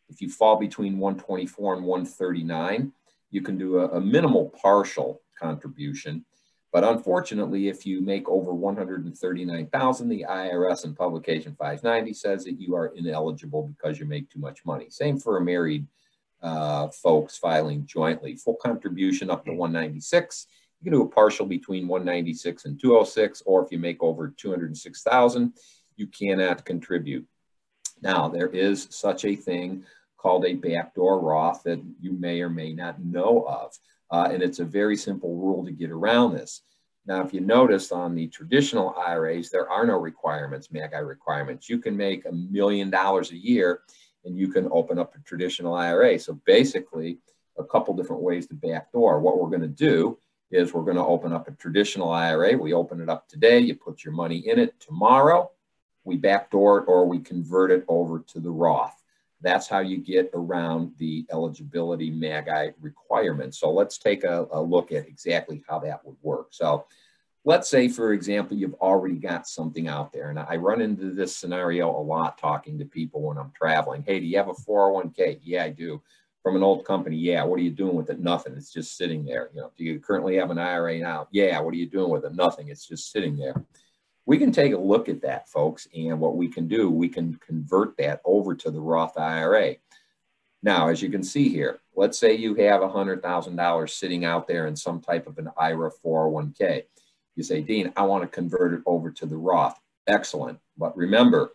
[SPEAKER 4] If you fall between 124 and 139, you can do a minimal partial contribution. But unfortunately, if you make over 139,000, the IRS in publication 590 says that you are ineligible because you make too much money. Same for a married folks filing jointly. Full contribution up to 196. You can do a partial between 196 and 206, or if you make over 206,000, you cannot contribute. Now, there is such a thing called a backdoor Roth that you may or may not know of. And it's a very simple rule to get around this. Now, if you notice on the traditional IRAs, there are no requirements, MAGI requirements. You can make $1 million a year and you can open up a traditional IRA. So basically, a couple different ways to backdoor. What we're going to do is we're going to open up a traditional IRA. We open it up today. You put your money in it. Tomorrow, we backdoor it or we convert it over to the Roth. That's how you get around the eligibility MAGI requirements. So let's take a look at exactly how that would work. So let's say, for example, you've already got something out there. And I run into this scenario a lot talking to people when I'm traveling. Hey, do you have a 401k? Yeah, I do. From an old company? Yeah. What are you doing with it? Nothing. It's just sitting there. You know, do you currently have an IRA now? Yeah. What are you doing with it? Nothing. It's just sitting there. We can take a look at that, folks, and what we can do, we can convert that over to the Roth IRA. Now, as you can see here, let's say you have $100,000 sitting out there in some type of an IRA 401k. You say, Dean, I want to convert it over to the Roth. Excellent. But remember,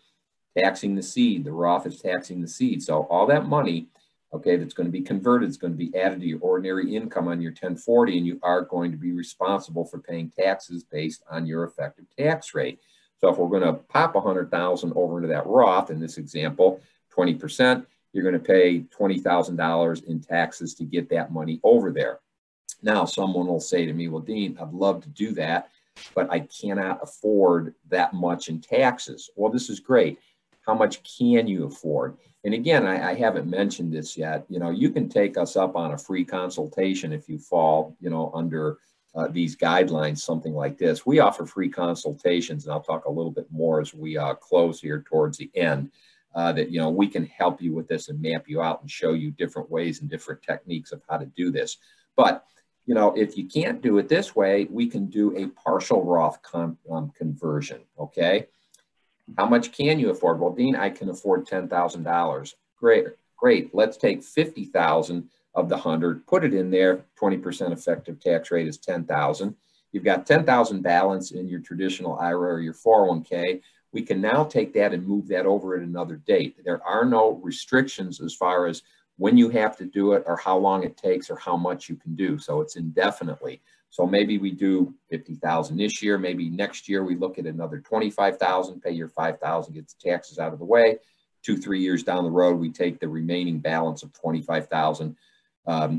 [SPEAKER 4] taxing the seed, the Roth is taxing the seed. So all that money, okay, that's going to be converted, is going to be added to your ordinary income on your 1040, and you are going to be responsible for paying taxes based on your effective tax rate. So if we're going to pop $100,000 over into that Roth, in this example, 20%, you're going to pay $20,000 in taxes to get that money over there. Now, someone will say to me, well, Dean, I'd love to do that, but I cannot afford that much in taxes. Well, this is great. How much can you afford? And again, I haven't mentioned this yet. You know, you can take us up on a free consultation if you fall, you know, under these guidelines, something like this. We offer free consultations, and I'll talk a little bit more as we close here towards the end, that, you know, we can help you with this and map you out and show you different ways and different techniques of how to do this. But you know, if you can't do it this way, we can do a partial Roth conversion, okay? How much can you afford? Well, Dean, I can afford $10,000. Great. Let's take 50,000 of the 100, put it in there. 20% effective tax rate is 10,000. You've got 10,000 balance in your traditional IRA or your 401k. We can now take that and move that over at another date. There are no restrictions as far as when you have to do it or how long it takes or how much you can do. So it's indefinitely. So maybe we do 50,000 this year. Maybe next year we look at another 25,000, pay your 5,000, get the taxes out of the way. 2-3 years down the road, we take the remaining balance of 25,000,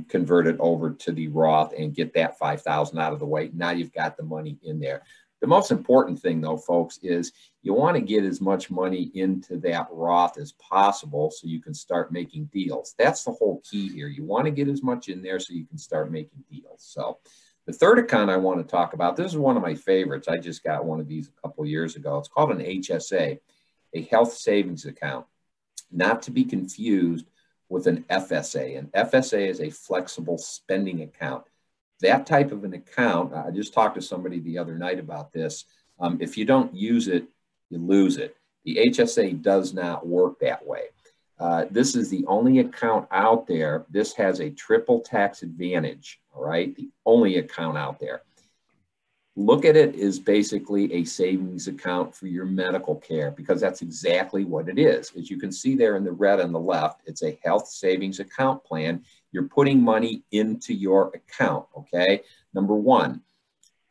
[SPEAKER 4] convert it over to the Roth and get that 5,000 out of the way. Now you've got the money in there. The most important thing though, folks, is you want to get as much money into that Roth as possible so you can start making deals. That's the whole key here. You want to get as much in there so you can start making deals. So the third account I want to talk about, this is one of my favorites. I just got one of these a couple of years ago. It's called an HSA, a health savings account, not to be confused with an FSA. An FSA is a flexible spending account. That type of an account, I just talked to somebody the other night about this. If you don't use it, you lose it. The HSA does not work that way. This is the only account out there. This has a triple tax advantage, all right? The only account out there. Look at it as basically a savings account for your medical care, because that's exactly what it is. As you can see there in the red on the left, it's a health savings account plan. You're putting money into your account, okay? Number one,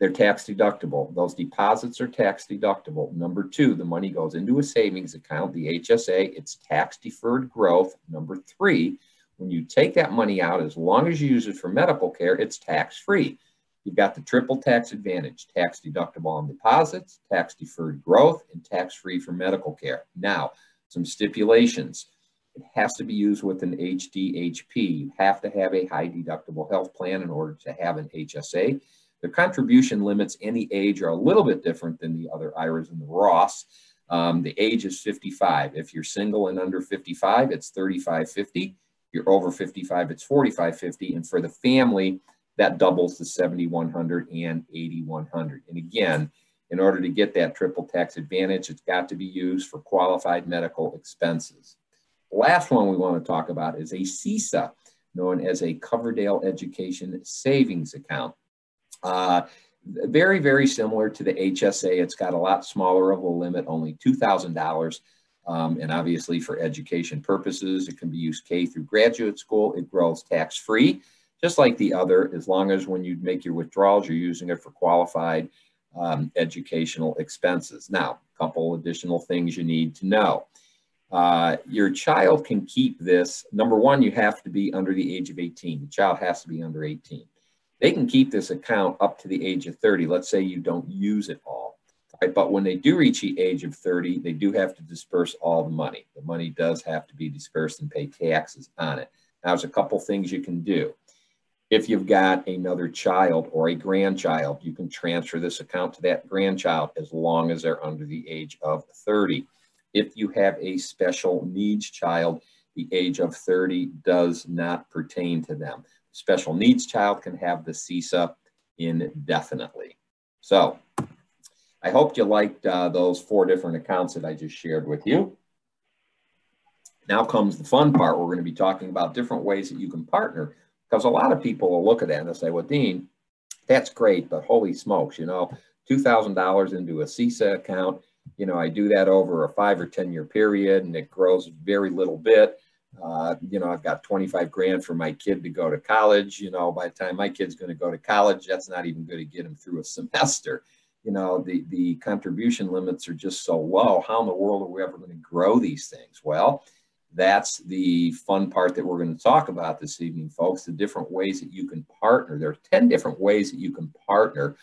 [SPEAKER 4] they're tax deductible. Those deposits are tax deductible. Number two, the money goes into a savings account, the HSA, it's tax deferred growth. Number three, when you take that money out, as long as you use it for medical care, it's tax free. You've got the triple tax advantage, tax deductible on deposits, tax deferred growth, and tax free for medical care. Now, some stipulations. It has to be used with an HDHP. You have to have a high deductible health plan in order to have an HSA. The contribution limits any age are a little bit different than the other IRAs and the Roths. The age is 55. If you're single and under 55, it's $35.50. If you're over 55, it's $45.50. And for the family, that doubles to $7,100 and $8,100. And again, in order to get that triple tax advantage, it's got to be used for qualified medical expenses. The last one we want to talk about is a CISA, known as a Coverdell Education Savings Account. Very, very similar to the HSA. It's got a lot smaller of a limit, only $2,000. And obviously for education purposes, it can be used K through graduate school. It grows tax-free, just like the other, as long as when you make your withdrawals, you're using it for qualified educational expenses. Now, a couple additional things you need to know. Your child can keep this. Number one, you have to be under the age of 18. The child has to be under 18. They can keep this account up to the age of 30. Let's say you don't use it all, right? But when they do reach the age of 30, they do have to disperse all the money. The money does have to be dispersed and pay taxes on it. Now, there's a couple things you can do. If you've got another child or a grandchild, you can transfer this account to that grandchild as long as they're under the age of 30. If you have a special needs child, the age of 30 does not pertain to them. Special needs child can have the CISA indefinitely. So I hope you liked those 4 different accounts that I just shared with you. Now comes the fun part. We're going to be talking about different ways that you can partner, because a lot of people will look at that and they'll say, well, Dean, that's great, but holy smokes, you know, $2,000 into a CISA account, you know, I do that over a 5 or 10 year period and it grows very little bit. You know, I've got 25 grand for my kid to go to college. You know, by the time my kid's going to go to college, that's not even going to get him through a semester. You know, the contribution limits are just so low. How in the world are we ever going to grow these things? Well, that's the fun part that we're going to talk about this evening, folks, the different ways that you can partner. There are 10 different ways that you can partner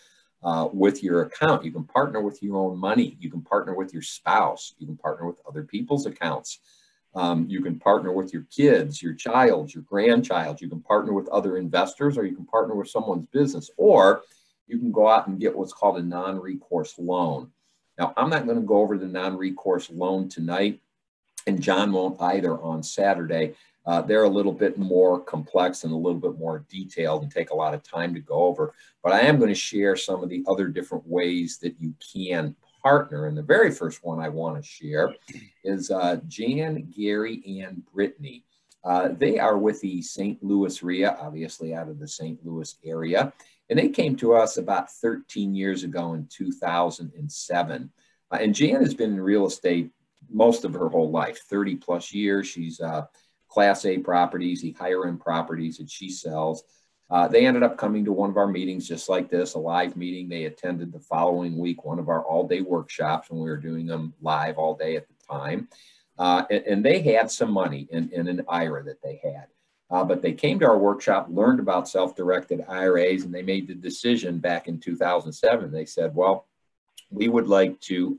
[SPEAKER 4] with your account. You can partner with your own money. You can partner with your spouse. You can partner with other people's accounts. You can partner with your kids, your child, your grandchild. You can partner with other investors, or you can partner with someone's business, or you can go out and get what's called a non-recourse loan. Now, I'm not going to go over the non-recourse loan tonight, and John won't either on Saturday. They're a little bit more complex and a little bit more detailed and take a lot of time to go over. But I am going to share some of the other different ways that you can partner. And the very first one I want to share is Jan, Gary, and Brittany. They are with the St. Louis REIA, obviously out of the St. Louis area. And they came to us about 13 years ago in 2007. And Jan has been in real estate most of her whole life, 30 plus years. She's Class A properties, the higher end properties that she sells. They ended up coming to one of our meetings just like this, a live meeting. They attended the following week, one of our all-day workshops when we were doing them live all day at the time. And they had some money in an IRA that they had. But they came to our workshop, learned about self-directed IRAs, and they made the decision back in 2007. They said, well, we would like to,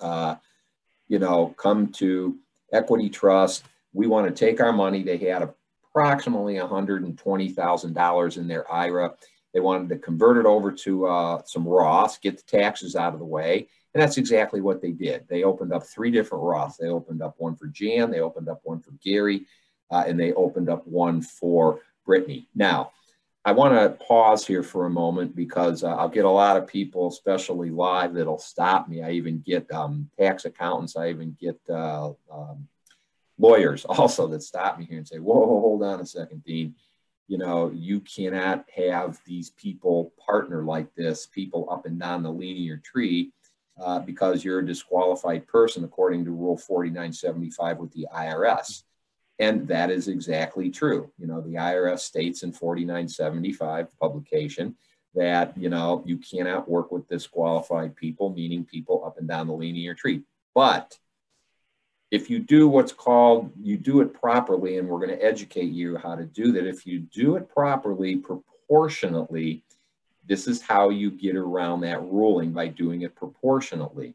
[SPEAKER 4] come to Equity Trust. We want to take our money. They had approximately $120,000 in their IRA. They wanted to convert it over to some Roths, get the taxes out of the way. And that's exactly what they did. They opened up 3 different Roths. They opened up one for Jan, they opened up one for Gary, and they opened up one for Brittany. Now, I want to pause here for a moment because I'll get a lot of people, especially live, that'll stop me. I even get tax accountants. I even get lawyers also that stop me here and say, whoa, hold on a second, Dean. You cannot have these people partner like this, people up and down the linear tree, because you're a disqualified person according to Rule 4975 with the IRS. And that is exactly true. The IRS states in 4975 publication that, you cannot work with disqualified people, meaning people up and down the linear tree. But if you do what's called, you do it properly, and we're going to educate you how to do that. If you do it properly, proportionately, this is how you get around that ruling, by doing it proportionately.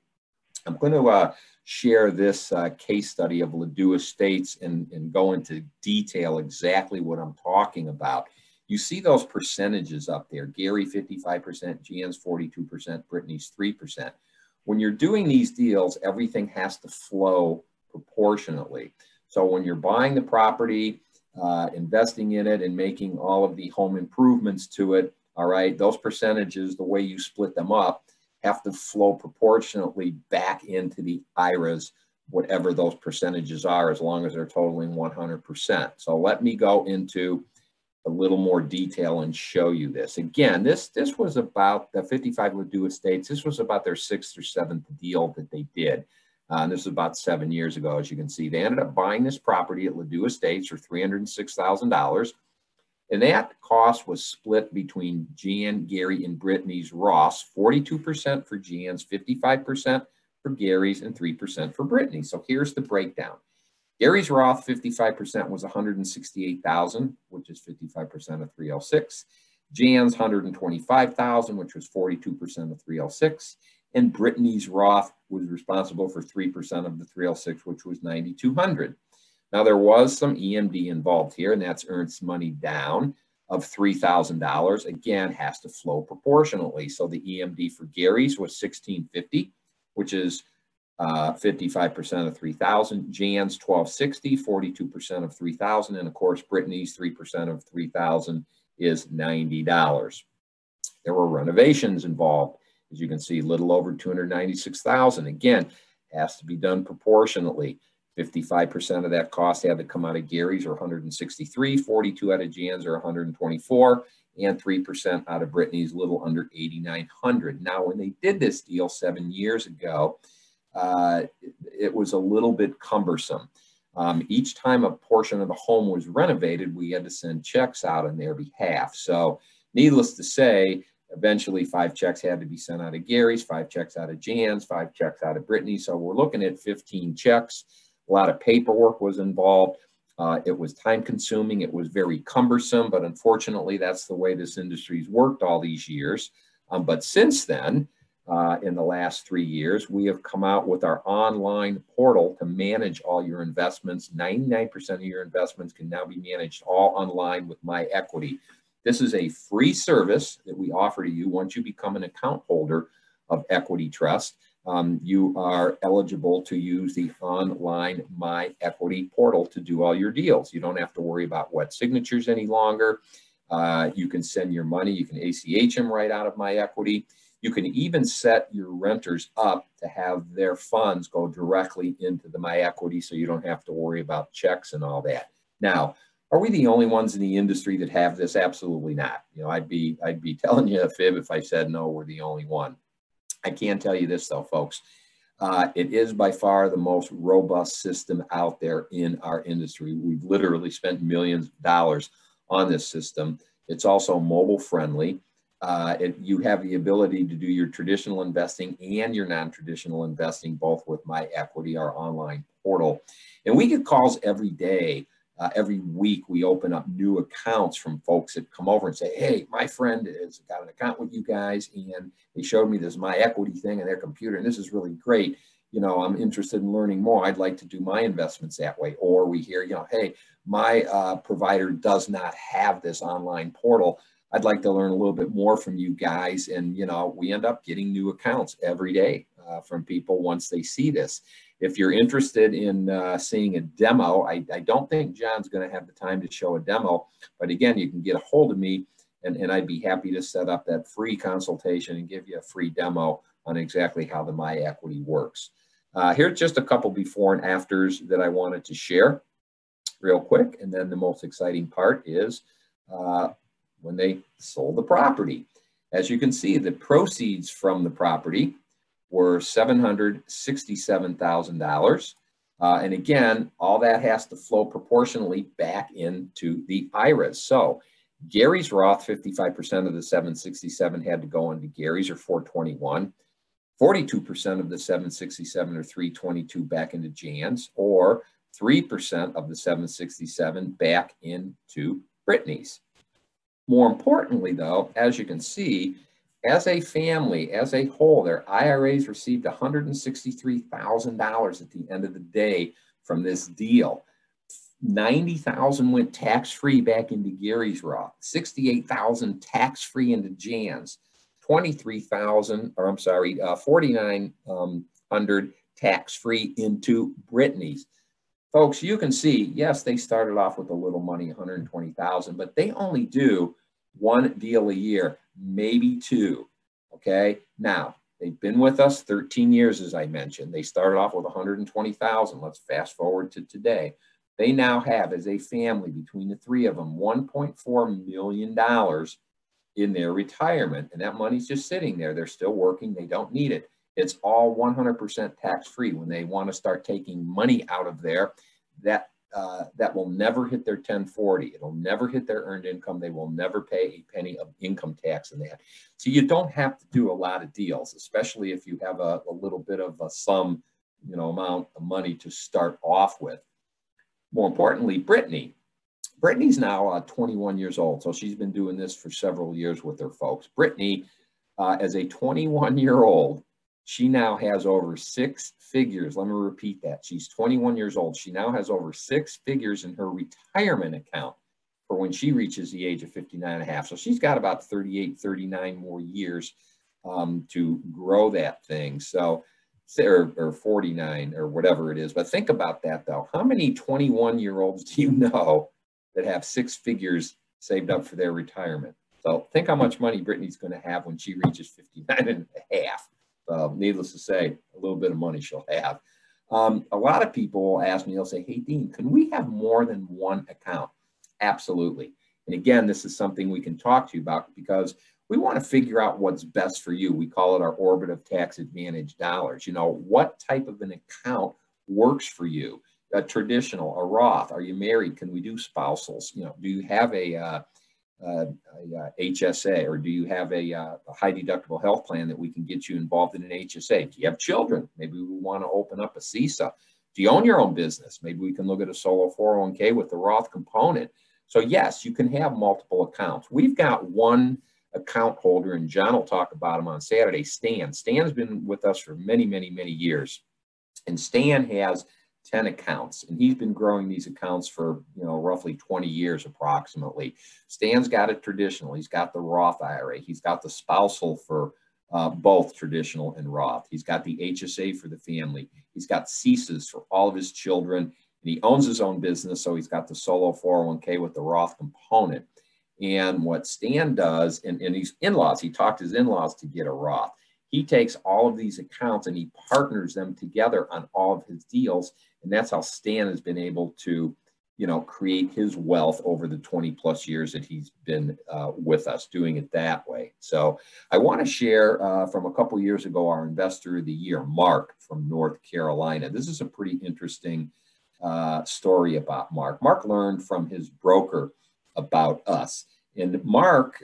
[SPEAKER 4] I'm going to share this case study of Ladue Estates and go into detail exactly what I'm talking about. You see those percentages up there. Gary 55%, Jan's 42%, Brittany's 3%. When you're doing these deals, everything has to flow proportionately. So when you're buying the property, investing in it and making all of the home improvements to it, all right, those percentages, the way you split them up, have to flow proportionately back into the IRAs, whatever those percentages are, as long as they're totaling 100%. So let me go into a little more detail and show you this. Again, this was about the 55 Ladue Estates. This was about their 6th or 7th deal that they did. And this was about 7 years ago, as you can see. They ended up buying this property at Ladue Estates for $306,000. And that cost was split between Jan, Gary, and Brittany's Roths, 42% for Jan's, 55% for Gary's, and 3% for Brittany. So here's the breakdown. Gary's Roth, 55% was $168,000, which is 55% of 306. Jan's $125,000, which was 42% of 306. And Brittany's Roth was responsible for 3% of the 306, which was $9,200. Now, there was some EMD involved here, and that's earned money down of $3,000. Again, has to flow proportionally. So the EMD for Gary's was $1,650, which is 55% of $3,000. Jan's $1,260, 42% of $3,000. And of course, Brittany's 3% of $3,000 is $90. There were renovations involved. As you can see, a little over $296,000. Again, has to be done proportionately. 55% of that cost had to come out of Gary's, or $163, 42 out of Jan's, or $124, and 3% out of Brittany's, a little under $8,900. Now, when they did this deal 7 years ago, it was a little bit cumbersome. Each time a portion of the home was renovated, we had to send checks out on their behalf. So needless to say, eventually 5 checks had to be sent out of Gary's, 5 checks out of Jan's, 5 checks out of Brittany. So we're looking at 15 checks. A lot of paperwork was involved. It was time consuming. It was very cumbersome, but unfortunately, that's the way this industry's worked all these years. But since then, in the last 3 years, we have come out with our online portal to manage all your investments. 99% of your investments can now be managed all online with My Equity. This is a free service that we offer to you once you become an account holder of Equity Trust. you are eligible to use the online My Equity portal to do all your deals. You don't have to worry about wet signatures any longer. You can send your money. You can ACH them right out of My Equity. You can even set your renters up to have their funds go directly into the My Equity, so you don't have to worry about checks and all that. Now, are we the only ones in the industry that have this? Absolutely not. You know, I'd be telling you a fib if I said no, we're the only one. I can tell you this though, folks. It is by far the most robust system out there in our industry. We've literally spent millions of dollars on this system. It's also mobile friendly. You have the ability to do your traditional investing and your non-traditional investing, both with My Equity, our online portal. And we get calls every day. Every week we open up new accounts from folks that come over and say, hey, my friend has got an account with you guys and they showed me this My Equity thing on their computer and this is really great. You know, I'm interested in learning more. I'd like to do my investments that way. Or we hear, you know, hey, my provider does not have this online portal. I'd like to learn a little bit more from you guys. And, you know, we end up getting new accounts every day from people once they see this. If you're interested in seeing a demo, I don't think John's going to have the time to show a demo. But again, you can get a hold of me and I'd be happy to set up that free consultation and give you a free demo on exactly how the My Equity works. Here's just a couple before and afters that I wanted to share real quick. And then the most exciting part is when they sold the property. As you can see, the proceeds from the property were $767,000. And again, all that has to flow proportionally back into the IRAs. So Gary's Roth, 55% of the 767 had to go into Gary's, or 421. 42% of the 767 or 322 back into Jan's, or 3% of the 767 back into Brittany's. More importantly, though, as you can see, as a family, as a whole, their IRAs received $163,000 at the end of the day from this deal. $90,000 went tax-free back into Gary's Roth, $68,000 tax-free into Jan's, $4,900 tax-free into Brittany's. Folks, you can see, yes, they started off with a little money, $120,000, but they only do one deal a year, maybe two, okay? Now, they've been with us 13 years, as I mentioned. They started off with $120,000. Let's fast forward to today. They now have, as a family, between the three of them, $1.4 million in their retirement, and that money's just sitting there. They're still working. They don't need it. It's all 100% tax-free. When they want to start taking money out of there, that will never hit their 1040. It'll never hit their earned income. They will never pay a penny of income tax in that. So you don't have to do a lot of deals, especially if you have a little bit of a sum, amount of money to start off with. More importantly, Brittany's now 21 years old. So she's been doing this for several years with her folks. Brittany, as a 21-year-old, she now has over six figures. Let me repeat that. She's 21 years old. She now has over six figures in her retirement account for when she reaches the age of 59 and a half. So she's got about 38, 39 more years to grow that thing. So, or 49 or whatever it is. But think about that though. How many 21-year-olds do you know that have six figures saved up for their retirement? So think how much money Brittany's going to have when she reaches 59 and a half. Needless to say, a little bit of money she'll have. A lot of people will ask me, they'll say, hey, Dean, can we have more than one account? Absolutely. And again, this is something we can talk to you about because we want to figure out what's best for you. We call it our orbit of tax advantage dollars. What type of an account works for you? A traditional, a Roth? Are you married? Can we do spousals? Do you have a HSA, or do you have a high deductible health plan that we can get you involved in an HSA? Do you have children? Maybe we want to open up a CISA. Do you own your own business? Maybe we can look at a solo 401k with the Roth component. So yes, you can have multiple accounts. We've got one account holder, and John will talk about him on Saturday, Stan. Stan's been with us for many, many, many years. And Stan has 10 accounts, and he's been growing these accounts for roughly 20 years approximately. Stan's got it traditional. He's got the Roth IRA. He's got the spousal for both traditional and Roth. He's got the HSA for the family. He's got CSAs for all of his children, and he owns his own business, so he's got the solo 401k with the Roth component. And what Stan does, and his in-laws, he talked his in-laws to get a Roth. He takes all of these accounts and he partners them together on all of his deals. And that's how Stan has been able to, you know, create his wealth over the 20 plus years that he's been with us, doing it that way. So I want to share from a couple years ago, our Investor of the Year, Mark from North Carolina. This is a pretty interesting story about Mark. Mark learned from his broker about us. And Mark,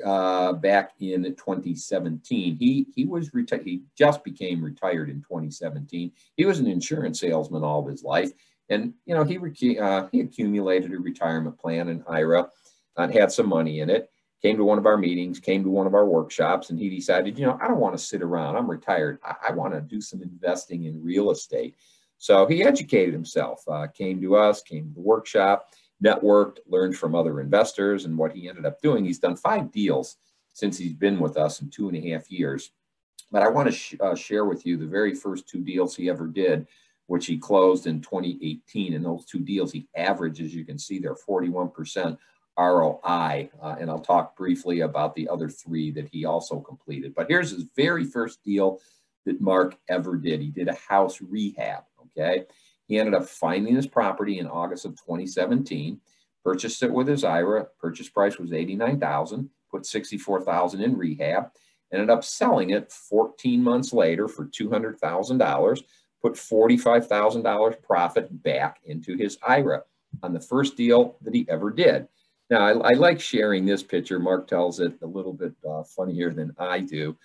[SPEAKER 4] back in 2017, he was retired. He just became retired in 2017. He was an insurance salesman all of his life, and you know he accumulated a retirement plan in IRA, and had some money in it. Came to one of our meetings, came to one of our workshops, and he decided, you know, I don't want to sit around. I'm retired. I want to do some investing in real estate. So he educated himself. Came to us, came to the workshop, networked, learned from other investors, and what he ended up doing, he's done 5 deals since he's been with us in 2.5 years. But I want to share with you the very first 2 deals he ever did, which he closed in 2018. And those 2 deals, he averaged, as you can see, they're 41% ROI. And I'll talk briefly about the other 3 that he also completed. But here's his very first deal that Mark ever did. He did a house rehab, okay? He ended up finding this property in August of 2017, purchased it with his IRA. Purchase price was $89,000, put $64,000 in rehab, ended up selling it 14 months later for $200,000, put $45,000 profit back into his IRA on the first deal that he ever did. Now, I like sharing this picture. Mark tells it a little bit funnier than I do.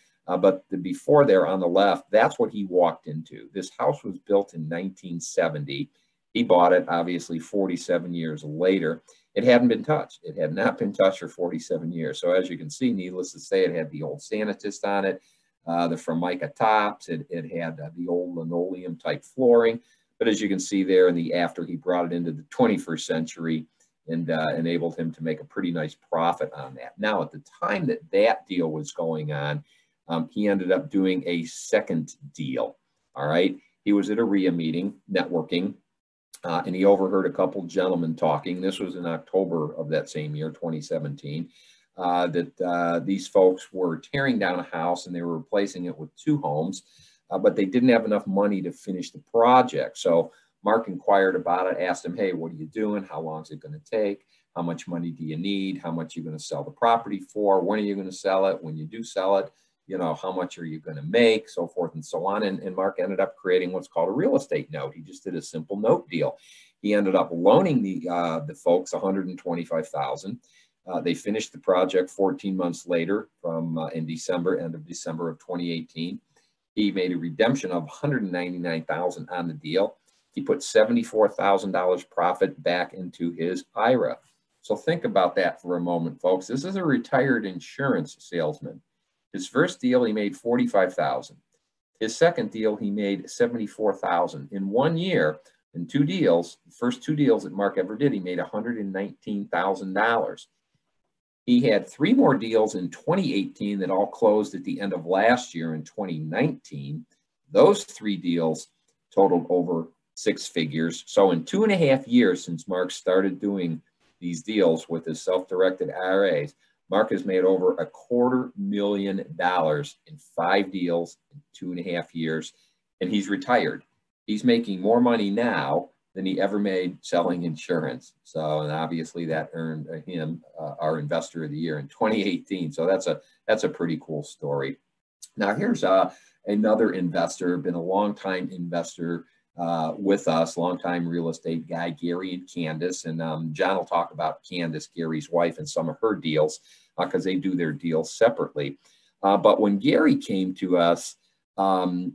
[SPEAKER 4] But the before there on the left, that's what he walked into. This house was built in 1970. He bought it, obviously, 47 years later. It hadn't been touched. It had not been touched for 47 years. So as you can see, needless to say, it had the old Sanitist on it, the Formica tops. It had the old linoleum type flooring. But as you can see there in the after, he brought it into the 21st century and enabled him to make a pretty nice profit on that. Now, at the time that that deal was going on, he ended up doing a second deal, all right? He was at a RIA meeting, networking, and he overheard a couple gentlemen talking. This was in October of that same year, 2017, that these folks were tearing down a house and they were replacing it with 2 homes, but they didn't have enough money to finish the project. So Mark inquired about it, asked him, hey, what are you doing? How long is it going to take? How much money do you need? How much are you going to sell the property for? When are you going to sell it? When you do sell it, you know, how much are you going to make, so forth and so on. And Mark ended up creating what's called a real estate note. He just did a simple note deal. He ended up loaning the folks $125,000. They finished the project 14 months later from in December, end of December of 2018. He made a redemption of $199,000 on the deal. He put $74,000 profit back into his IRA. So think about that for a moment, folks. This is a retired insurance salesman. His first deal, he made $45,000. His second deal, he made $74,000. In 1 year, in 2 deals, the first 2 deals that Mark ever did, he made $119,000. He had 3 more deals in 2018 that all closed at the end of last year in 2019. Those 3 deals totaled over 6 figures. So in 2.5 years since Mark started doing these deals with his self-directed IRAs, Mark has made over $250,000 in 5 deals in 2.5 years, and he's retired. He's making more money now than he ever made selling insurance. So, and obviously that earned him our Investor of the Year in 2018. So that's a pretty cool story. Now here's another investor, been a long-time investor with us, longtime real estate guy, Gary and Candace. And John will talk about Candace, Gary's wife, and some of her deals because they do their deals separately. But when Gary came to us,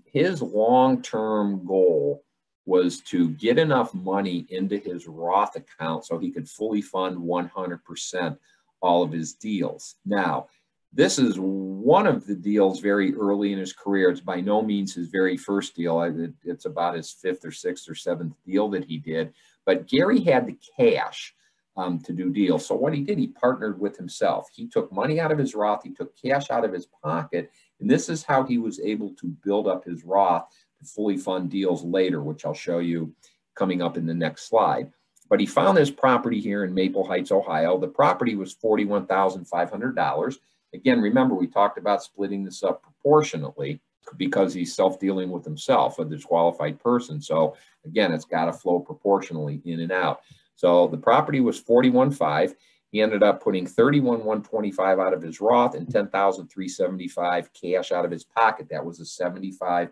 [SPEAKER 4] his long-term goal was to get enough money into his Roth account so he could fully fund 100% all of his deals. Now, this is one of the deals very early in his career. It's by no means his very first deal. It's about his 5th or 6th or 7th deal that he did. But Gary had the cash to do deals. So what he did, he partnered with himself. He took money out of his Roth. He took cash out of his pocket. And this is how he was able to build up his Roth to fully fund deals later, which I'll show you coming up in the next slide. But he found this property here in Maple Heights, Ohio. The property was $41,500. Again, remember, we talked about splitting this up proportionately because he's self-dealing with himself, a disqualified person. So again, it's got to flow proportionally in and out. So the property was $41,500. He ended up putting $31,125 out of his Roth and $10,375 cash out of his pocket. That was a 75-25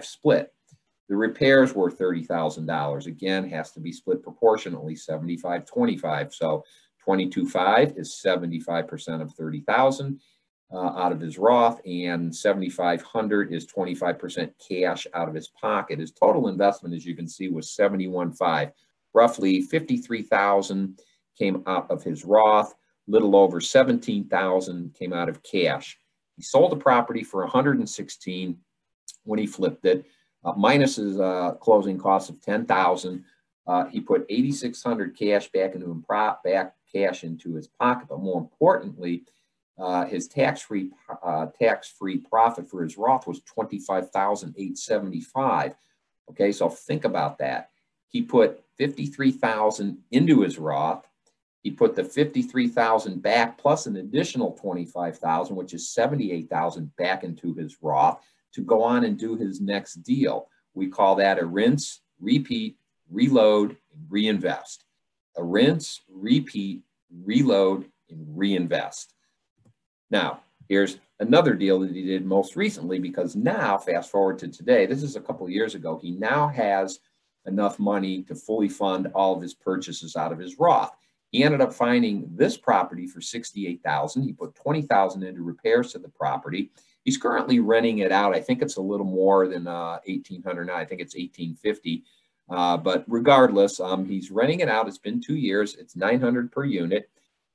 [SPEAKER 4] split. The repairs were $30,000. Again, has to be split proportionally, 75-25. So 22.5 is 75% of 30,000 out of his Roth, and 7,500 is 25% cash out of his pocket. His total investment, as you can see, was 71.5. Roughly 53,000 came out of his Roth. Little over 17,000 came out of cash. He sold the property for 116 when he flipped it. Minus his closing costs of 10,000, he put 8,600 cash back into his pocket. But more importantly, his tax-free profit for his Roth was 25,875. Okay, so think about that. He put 53,000 into his Roth. He put the 53,000 back plus an additional 25,000, which is 78,000 back into his Roth, to go on and do his next deal. We call that a rinse, repeat, reload, and reinvest. A rinse, repeat, reload, and reinvest. Now, here's another deal that he did most recently, because now, fast forward to today, this is a couple of years ago, he now has enough money to fully fund all of his purchases out of his Roth. He ended up finding this property for $68,000. He put $20,000 into repairs to the property. He's currently renting it out. I think it's a little more than $1,800 now. I think it's $1,850. But regardless, he's renting it out. It's been 2 years. It's $900 per unit.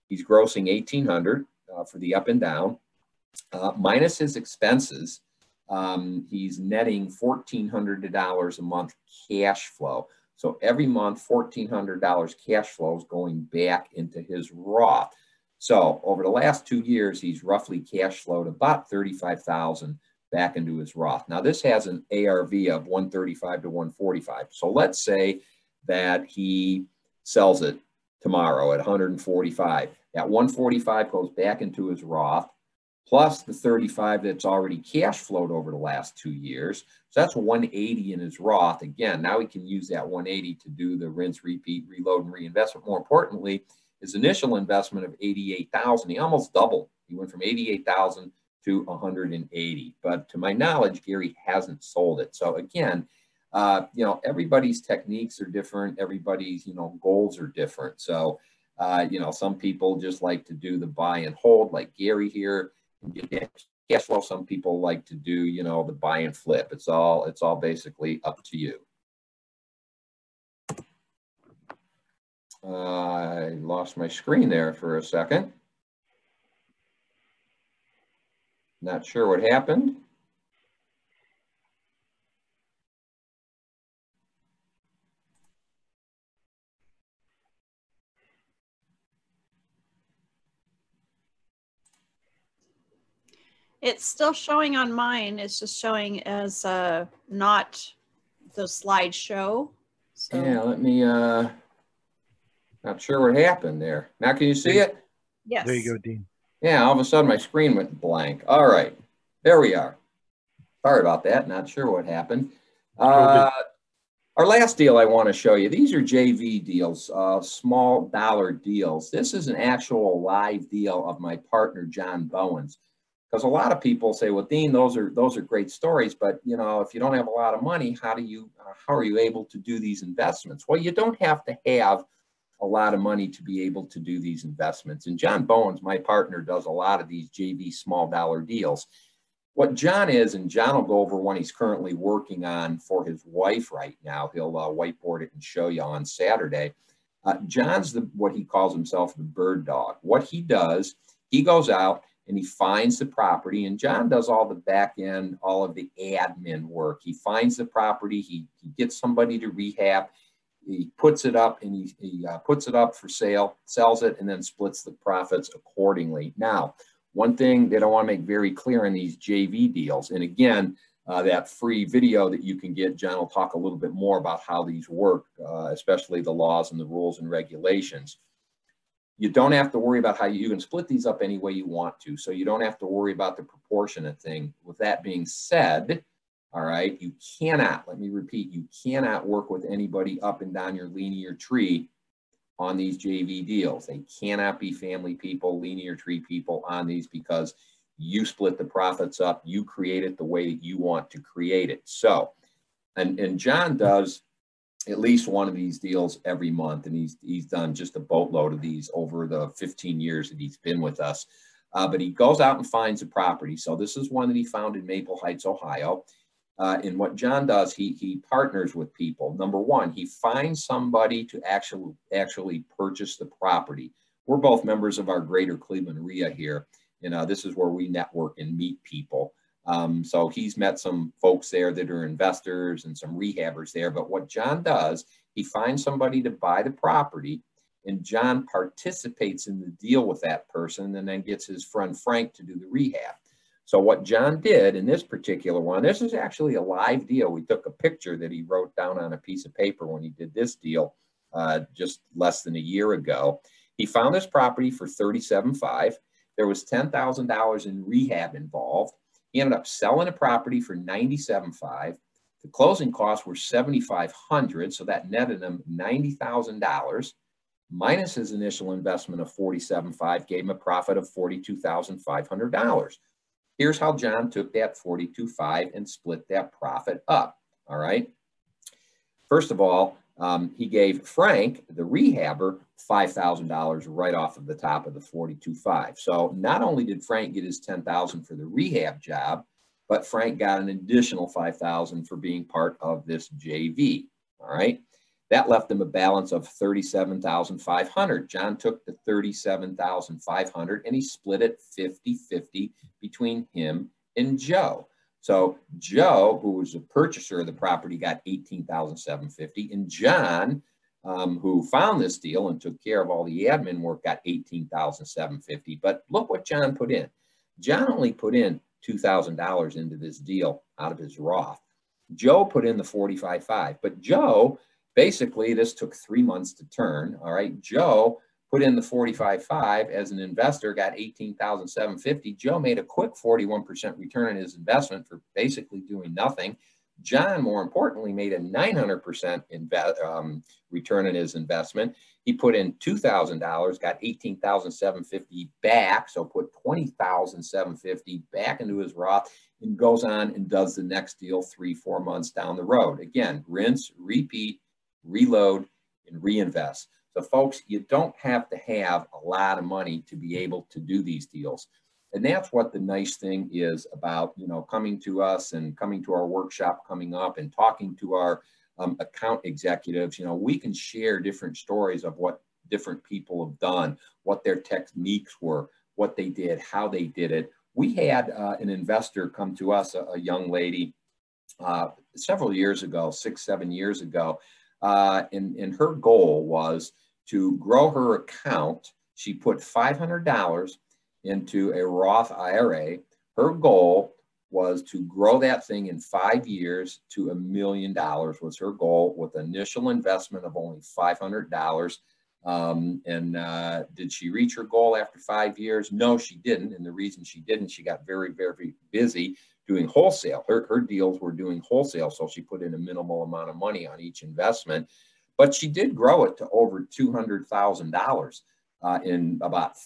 [SPEAKER 4] He's grossing $1,800 for the up and down. Minus his expenses, he's netting $1,400 a month cash flow. So every month, $1,400 cash flow is going back into his Roth. So over the last 2 years, he's roughly cash flowed about $35,000 back into his Roth. Now, this has an ARV of 135 to 145. So let's say that he sells it tomorrow at 145. That 145 goes back into his Roth, plus the 35 that's already cash flowed over the last 2 years. So that's 180 in his Roth. Again, now he can use that 180 to do the rinse, repeat, reload, and reinvest. But more importantly, his initial investment of $88,000, he almost doubled. He went from $88,000 to $180. But to my knowledge, Gary hasn't sold it. So again, everybody's techniques are different. Everybody's, goals are different. So, some people just like to do the buy and hold like Gary here and get cash flow. Some people like to do, the buy and flip. It's all basically up to you. I lost my screen there for a second. Not sure what happened.
[SPEAKER 1] It's still showing on mine. It's just showing as not the slideshow. So.
[SPEAKER 4] Yeah, let me, not sure what happened there. Now, can you see it?
[SPEAKER 1] Yes.
[SPEAKER 3] There you go, Dean.
[SPEAKER 4] Yeah, all of a sudden my screen went blank. All right, there we are. Sorry about that, not sure what happened. Our last deal I want to show you, these are JV deals, small dollar deals. This is an actual live deal of my partner, John Bowens. Because a lot of people say, well, Dean, those are great stories, but if you don't have a lot of money, how are you able to do these investments? Well, you don't have to have a lot of money to be able to do these investments. And John Bowens, my partner, does a lot of these JV small dollar deals. What John is, and John will go over one he's currently working on for his wife right now. He'll whiteboard it and show you on Saturday. John's what he calls himself the bird dog. What he does, he goes out and he finds the property, and John does all the back end, all of the admin work. He finds the property, he gets somebody to rehab, he puts it up, and he puts it up for sale, sells it, and then splits the profits accordingly. Now, one thing that I want to make very clear in these JV deals, and again, that free video that you can get, John will talk a little bit more about how these work, especially the laws and the rules and regulations. You don't have to worry about how you can split these up any way you want to. So you don't have to worry about the proportionate thing. With that being said, all right, you cannot, let me repeat, you cannot work with anybody up and down your linear tree on these JV deals. They cannot be family people, linear tree people on these, because you split the profits up, you create it the way that you want to create it. So, and John does at least one of these deals every month, and he's done just a boatload of these over the 15 years that he's been with us. But he goes out and finds a property. So this is one that he found in Maple Heights, Ohio. And what John does, he partners with people. Number one, he finds somebody to actually purchase the property. We're both members of our Greater Cleveland REIA here. This is where we network and meet people. So he's met some folks there that are investors and some rehabbers there. But what John does, he finds somebody to buy the property, and John participates in the deal with that person and then gets his friend Frank to do the rehab. So what John did in this particular one, this is actually a live deal. We took a picture that he wrote down on a piece of paper when he did this deal just less than a year ago. He found this property for $37,500. There was $10,000 in rehab involved. He ended up selling a property for $97,500. The closing costs were $7,500, so that netted him $90,000 minus his initial investment of $47,500, gave him a profit of $42,500. Here's how John took that $42,500 and split that profit up. All right. First of all, he gave Frank, the rehabber, $5,000 right off of the top of the $42,500. So not only did Frank get his $10,000 for the rehab job, but Frank got an additional $5,000 for being part of this JV. All right. That left him a balance of $37,500. John took the $37,500 and he split it 50-50 between him and Joe. So Joe, who was the purchaser of the property, got $18,750, and John, who found this deal and took care of all the admin work, got $18,750. But look what John put in. John only put in $2,000 into this deal out of his Roth. Joe put in the $45,500, but Joe, basically, this took 3 months to turn. All right, Joe put in the $45,500 as an investor, got $18,750. Joe made a quick 41% return on his investment for basically doing nothing. John, more importantly, made a 900% return on his investment. He put in $2,000, got $18,750 back, so put $20,750 back into his Roth, and goes on and does the next deal 3-4 months down the road. Again, rinse, repeat, reload, and reinvest. So folks, you don't have to have a lot of money to be able to do these deals. And that's what the nice thing is about, coming to us and coming to our workshop coming up and talking to our account executives. We can share different stories of what different people have done, what their techniques were, what they did, how they did it. We had an investor come to us, a young lady, several years ago, 6-7 years ago. And her goal was to grow her account. She put $500 into a Roth IRA. Her goal was to grow that thing in 5 years to $1 million was her goal, with initial investment of only $500. Did she reach her goal after 5 years? No, she didn't. And the reason she didn't, she got very, very busy doing wholesale. Her deals were doing wholesale, so she put in a minimal amount of money on each investment. But she did grow it to over $200,000 in about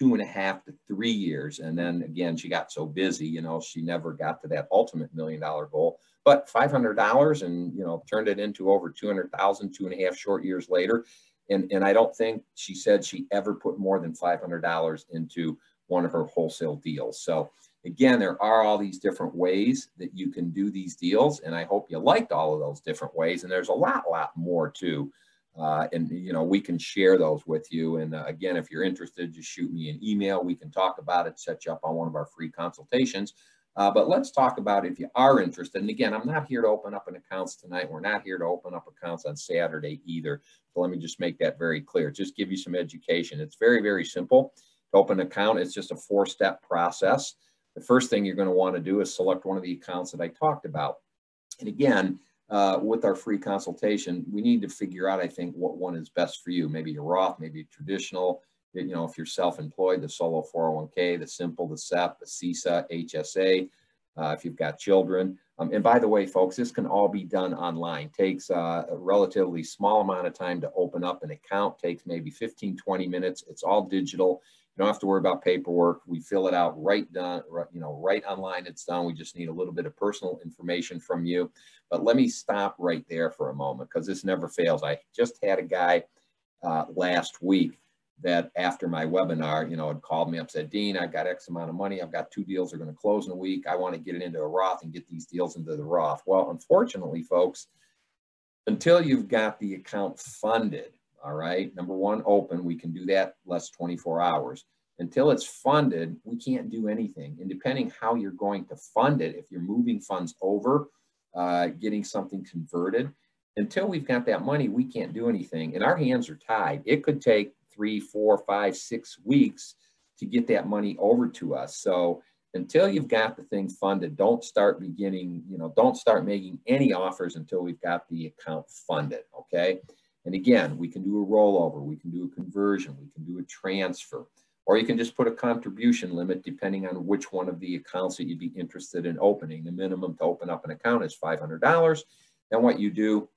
[SPEAKER 4] 2.5 to 3 years. And then again, she got so busy, she never got to that ultimate $1 million goal. But $500 and, turned it into over 200,000, 2.5 short years later. And I don't think she said she ever put more than $500 into one of her wholesale deals. So again, there are all these different ways that you can do these deals. And I hope you liked all of those different ways. And there's a lot more too. We can share those with you. And again, if you're interested, just shoot me an email. We can talk about it, set you up on one of our free consultations. But let's talk about if you are interested. And again, I'm not here to open up an accounts tonight. We're not here to open up accounts on Saturday either. So let me just make that very clear. Just give you some education. It's very, very simple. To open an account, it's just a 4-step process. The first thing you're going to want to do is select one of the accounts that I talked about. And again, with our free consultation, we need to figure out, I think, what one is best for you. Maybe a Roth, maybe a traditional, you know, if you're self-employed, the solo 401k, the simple, the SEP, the CISA, HSA, if you've got children. And by the way, folks, this can all be done online. Takes a relatively small amount of time to open up an account, takes maybe 15, 20 minutes. It's all digital. You don't have to worry about paperwork. We fill it out right online. It's done. We just need a little bit of personal information from you. But let me stop right there for a moment, because this never fails. I just had a guy last week that after my webinar, you know, had called me up, said, Dean, I've got X amount of money. I've got 2 deals that are going to close in a week. I want to get it into a Roth and get these deals into the Roth. Well, unfortunately, folks, until you've got the account funded, all right, number one, open, we can do that less 24 hours. Until it's funded, we can't do anything. And depending how you're going to fund it, if you're moving funds over, getting something converted, until we've got that money, we can't do anything. And our hands are tied. It could take 3, 4, 5, 6 weeks to get that money over to us. So until you've got the thing funded, don't start making any offers until we've got the account funded, okay? And again, we can do a rollover, we can do a conversion, we can do a transfer, or you can just put a contribution limit depending on which one of the accounts that you'd be interested in opening. The minimum to open up an account is $500. Then what you do,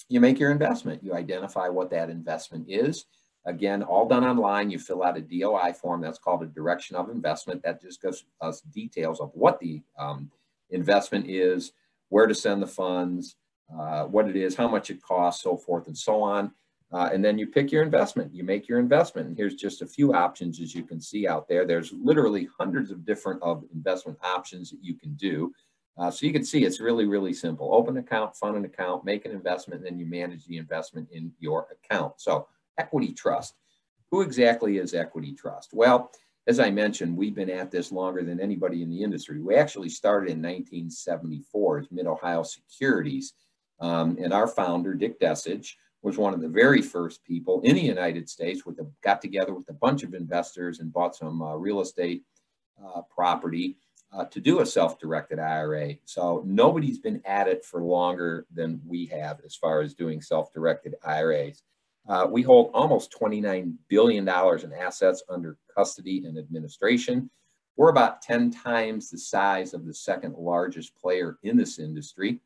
[SPEAKER 4] you make your investment. You identify what that investment is. Again, all done online. You fill out a DOI form. That's called a direction of investment. That just gives us details of what the investment is, where to send the funds, what it is, how much it costs, so forth and so on. And then you pick your investment. You make your investment. And here's just a few options, as you can see out there. There's literally hundreds of different investment options that you can do. So you can see it's really, really simple. Open an account, fund an account, make an investment, and then you manage the investment in your account. So equity trust. Who exactly is equity trust? Well, as I mentioned, we've been at this longer than anybody in the industry. We actually started in 1974 as Mid-Ohio Securities. And our founder, Dick Desich, was one of the very first people in the United States got together with a bunch of investors and bought some real estate property to do a self-directed IRA. So nobody's been at it for longer than we have as far as doing self-directed IRAs. We hold almost $29 billion in assets under custody and administration. We're about 10 times the size of the second largest player in this industry.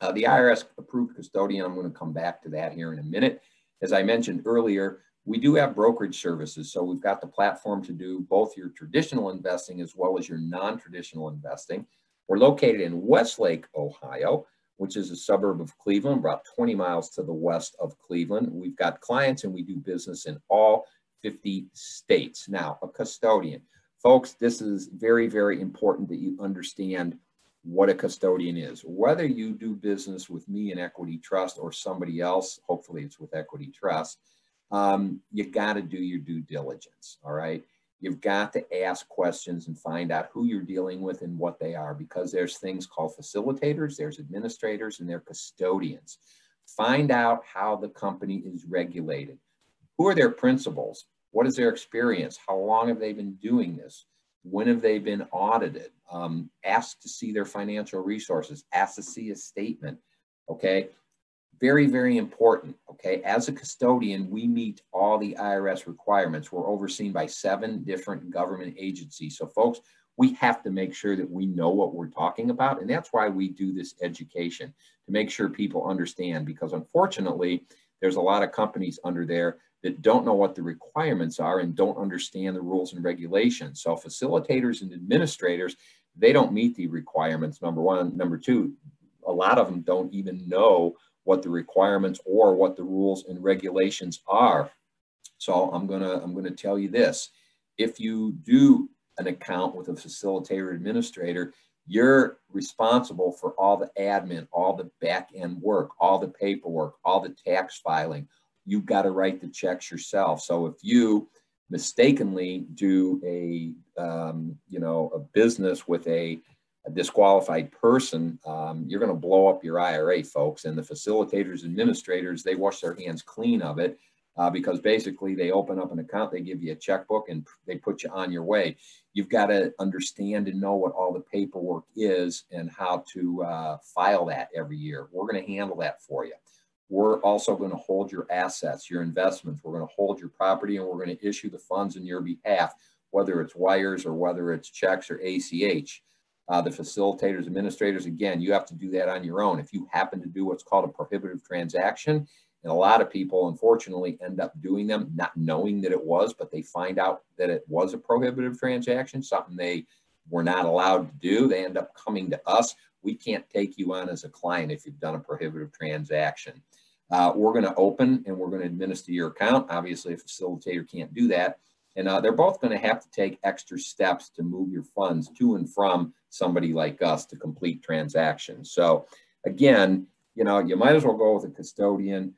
[SPEAKER 4] The IRS approved custodian, I'm going to come back to that here in a minute. As I mentioned earlier, we do have brokerage services. So we've got the platform to do both your traditional investing as well as your non-traditional investing. We're located in Westlake, Ohio, which is a suburb of Cleveland, about 20 miles to the west of Cleveland. We've got clients and we do business in all 50 states. Now, a custodian. Folks, this is very, very important that you understand what a custodian is. Whether you do business with me in Equity Trust or somebody else, hopefully it's with Equity Trust, you got to do your due diligence, all right? You've got to ask questions and find out who you're dealing with and what they are, because there's things called facilitators, there's administrators, and there's custodians. Find out how the company is regulated. Who are their principals? What is their experience? How long have they been doing this? When have they been audited? Ask to see their financial resources. Ask to see a statement, okay? Very, very important, okay? As a custodian, we meet all the IRS requirements. We're overseen by 7 different government agencies. So folks, we have to make sure that we know what we're talking about. And that's why we do this education, to make sure people understand, because unfortunately, there's a lot of companies under there that don't know what the requirements are and don't understand the rules and regulations. So facilitators and administrators, they don't meet the requirements, number one. Number two, a lot of them don't even know what the requirements or what the rules and regulations are. So I'm gonna tell you this. If you do an account with a facilitator or administrator, you're responsible for all the admin, all the back end work, all the paperwork, all the tax filing. You've got to write the checks yourself. So if you mistakenly do a business with a disqualified person, you're going to blow up your IRA, folks. And the facilitators, administrators, they wash their hands clean of it. because basically they open up an account, they give you a checkbook, and they put you on your way. You've got to understand and know what all the paperwork is and how to file that every year. We're going to handle that for you. We're also going to hold your assets, your investments. We're going to hold your property, and we're going to issue the funds on your behalf, whether it's wires or whether it's checks or ACH. The facilitators, administrators, again, you have to do that on your own. If you happen to do what's called a prohibitive transaction, and a lot of people, unfortunately, end up doing them, not knowing that it was, but they find out that it was a prohibitive transaction, something they were not allowed to do. They end up coming to us. We can't take you on as a client if you've done a prohibitive transaction. We're going to open and we're going to administer your account. Obviously, a facilitator can't do that. And they're both going to have to take extra steps to move your funds to and from somebody like us to complete transactions. So again, you know, you might as well go with a custodian.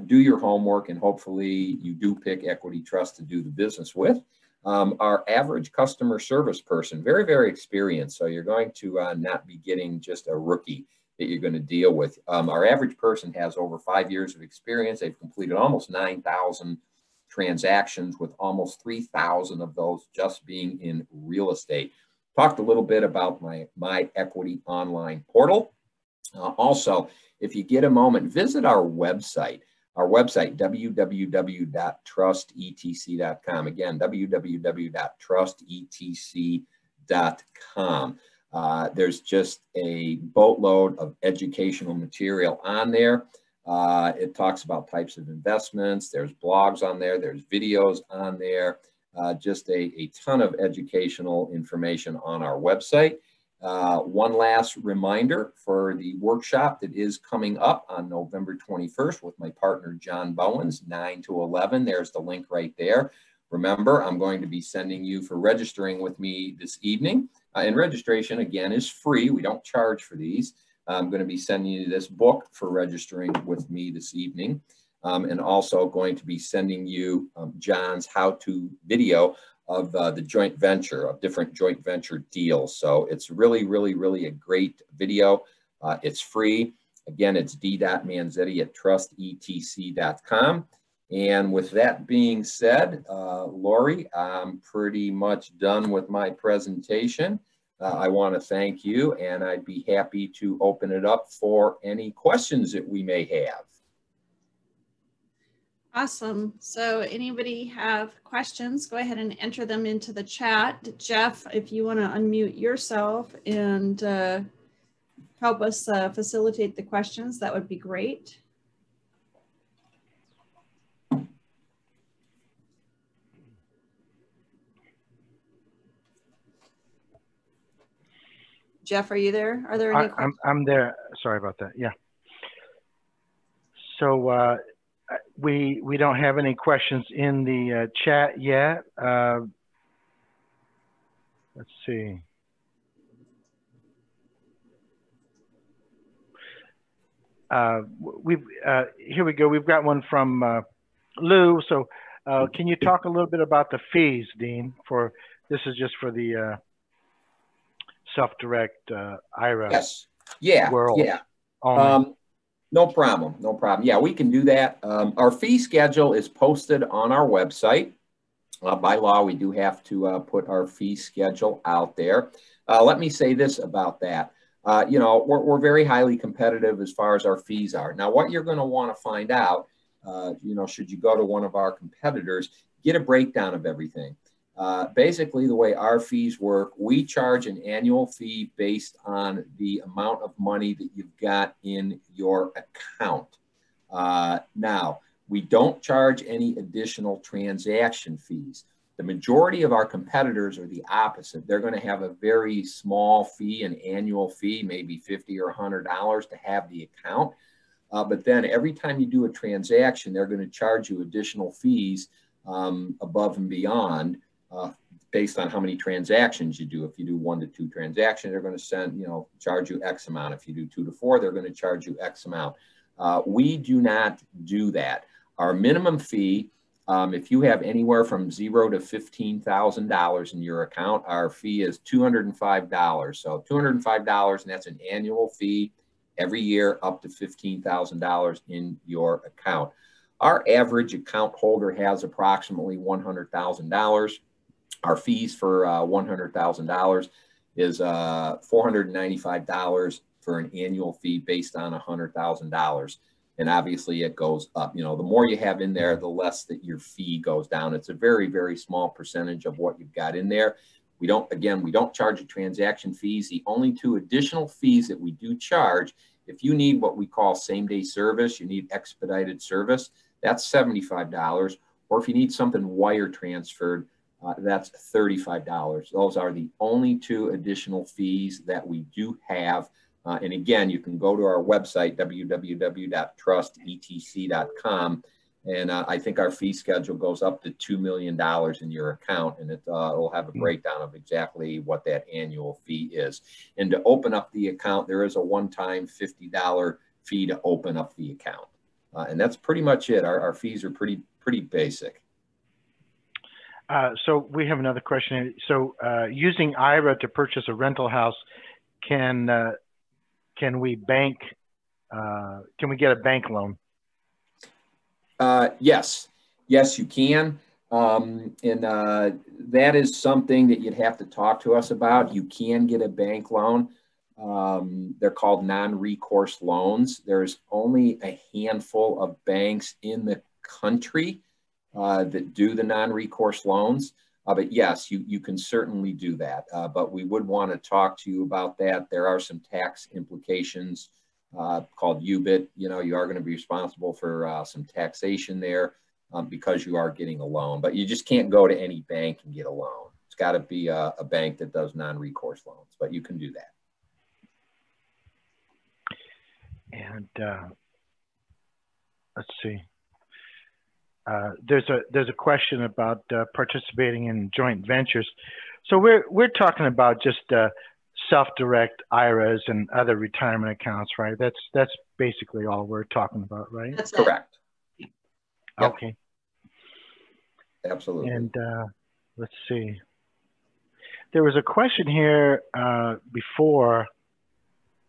[SPEAKER 4] Do your homework, and hopefully you do pick Equity Trust to do the business with. Our average customer service person, very, very experienced. So you're going to not be getting just a rookie that you're going to deal with. Our average person has over 5 years of experience. They've completed almost 9,000 transactions, with almost 3,000 of those just being in real estate. Talked a little bit about my Equity online portal. Also, if you get a moment, visit our website, www.trustetc.com. Again, www.trustetc.com. There's just a boatload of educational material on there. It talks about types of investments. There's blogs on there. There's videos on there. Just a ton of educational information on our website. One last reminder for the workshop that is coming up on November 21st with my partner, John Bowens, 9 to 11. There's the link right there. Remember, I'm going to be sending you for registering with me this evening. And registration, again, is free. We don't charge for these. I'm going to be sending you this book for registering with me this evening. And also going to be sending you John's how-to video of the joint venture, of different joint venture deals. So it's really, really, really a great video. It's free. Again, it's d.manzetti@trustetc.com. And with that being said, Lori, I'm pretty much done with my presentation. I want to thank you, and I'd be happy to open it up for any questions that we may have.
[SPEAKER 1] Awesome. So anybody have questions, go ahead and enter them into the chat. Jeff, if you want to unmute yourself and help us facilitate the questions, that would be great. Jeff, are you there? Are there any questions?
[SPEAKER 3] I'm there. Sorry about that. Yeah. So we don't have any questions in the chat yet. Let's see. Here we go. We've got one from Lou. So can you talk a little bit about the fees, Dean? This is just for the self-direct IRA.
[SPEAKER 4] Yes. Yeah.
[SPEAKER 3] World.
[SPEAKER 4] Yeah. No problem. No problem. Yeah, we can do that. Our fee schedule is posted on our website. By law, we do have to put our fee schedule out there. Let me say this about that. You know, we're very highly competitive as far as our fees are. Now, what you're going to want to find out, you know, should you go to one of our competitors, get a breakdown of everything. Basically, the way our fees work, we charge an annual fee based on the amount of money that you've got in your account. Now, we don't charge any additional transaction fees. The majority of our competitors are the opposite. They're going to have a very small fee, an annual fee, maybe $50 or $100 to have the account. But then every time you do a transaction, they're going to charge you additional fees above and beyond. Based on how many transactions you do. If you do 1 to 2 transactions, they're going to charge you X amount. If you do 2 to 4, they're going to charge you X amount. We do not do that. Our minimum fee, if you have anywhere from $0 to $15,000 in your account, our fee is $205. So $205, and that's an annual fee every year up to $15,000 in your account. Our average account holder has approximately $100,000. Our fees for $100,000 is $495 for an annual fee based on $100,000. And obviously it goes up. You know, the more you have in there, the less that your fee goes down. It's a very, very small percentage of what you've got in there. We don't charge you transaction fees. The only two additional fees that we do charge, if you need what we call same-day service, you need expedited service, that's $75. Or if you need something wire transferred, that's $35. Those are the only two additional fees that we do have. And again, you can go to our website, www.trustetc.com. And I think our fee schedule goes up to $2 million in your account, and it'll have a breakdown of exactly what that annual fee is. And to open up the account, there is a one-time $50 fee to open up the account. And that's pretty much it. Our fees are pretty basic.
[SPEAKER 3] So we have another question. So using IRA to purchase a rental house, can we bank? Can we get a bank loan?
[SPEAKER 4] Yes, you can. That is something that you'd have to talk to us about. You can get a bank loan. They're called non-recourse loans. There's only a handful of banks in the country that do the non-recourse loans. But yes, you can certainly do that. But we would want to talk to you about that. There are some tax implications called UBIT. You know, you are going to be responsible for some taxation there because you are getting a loan. But you just can't go to any bank and get a loan. It's got to be a bank that does non-recourse loans, but you can do that.
[SPEAKER 3] And let's see. There's a question about participating in joint ventures. So we're talking about just self-direct IRAs and other retirement accounts, right? That's basically all we're talking about, right?
[SPEAKER 4] That's correct.
[SPEAKER 3] Yep.
[SPEAKER 4] Yep.
[SPEAKER 3] Okay.
[SPEAKER 4] Absolutely.
[SPEAKER 3] And let's see. There was a question here before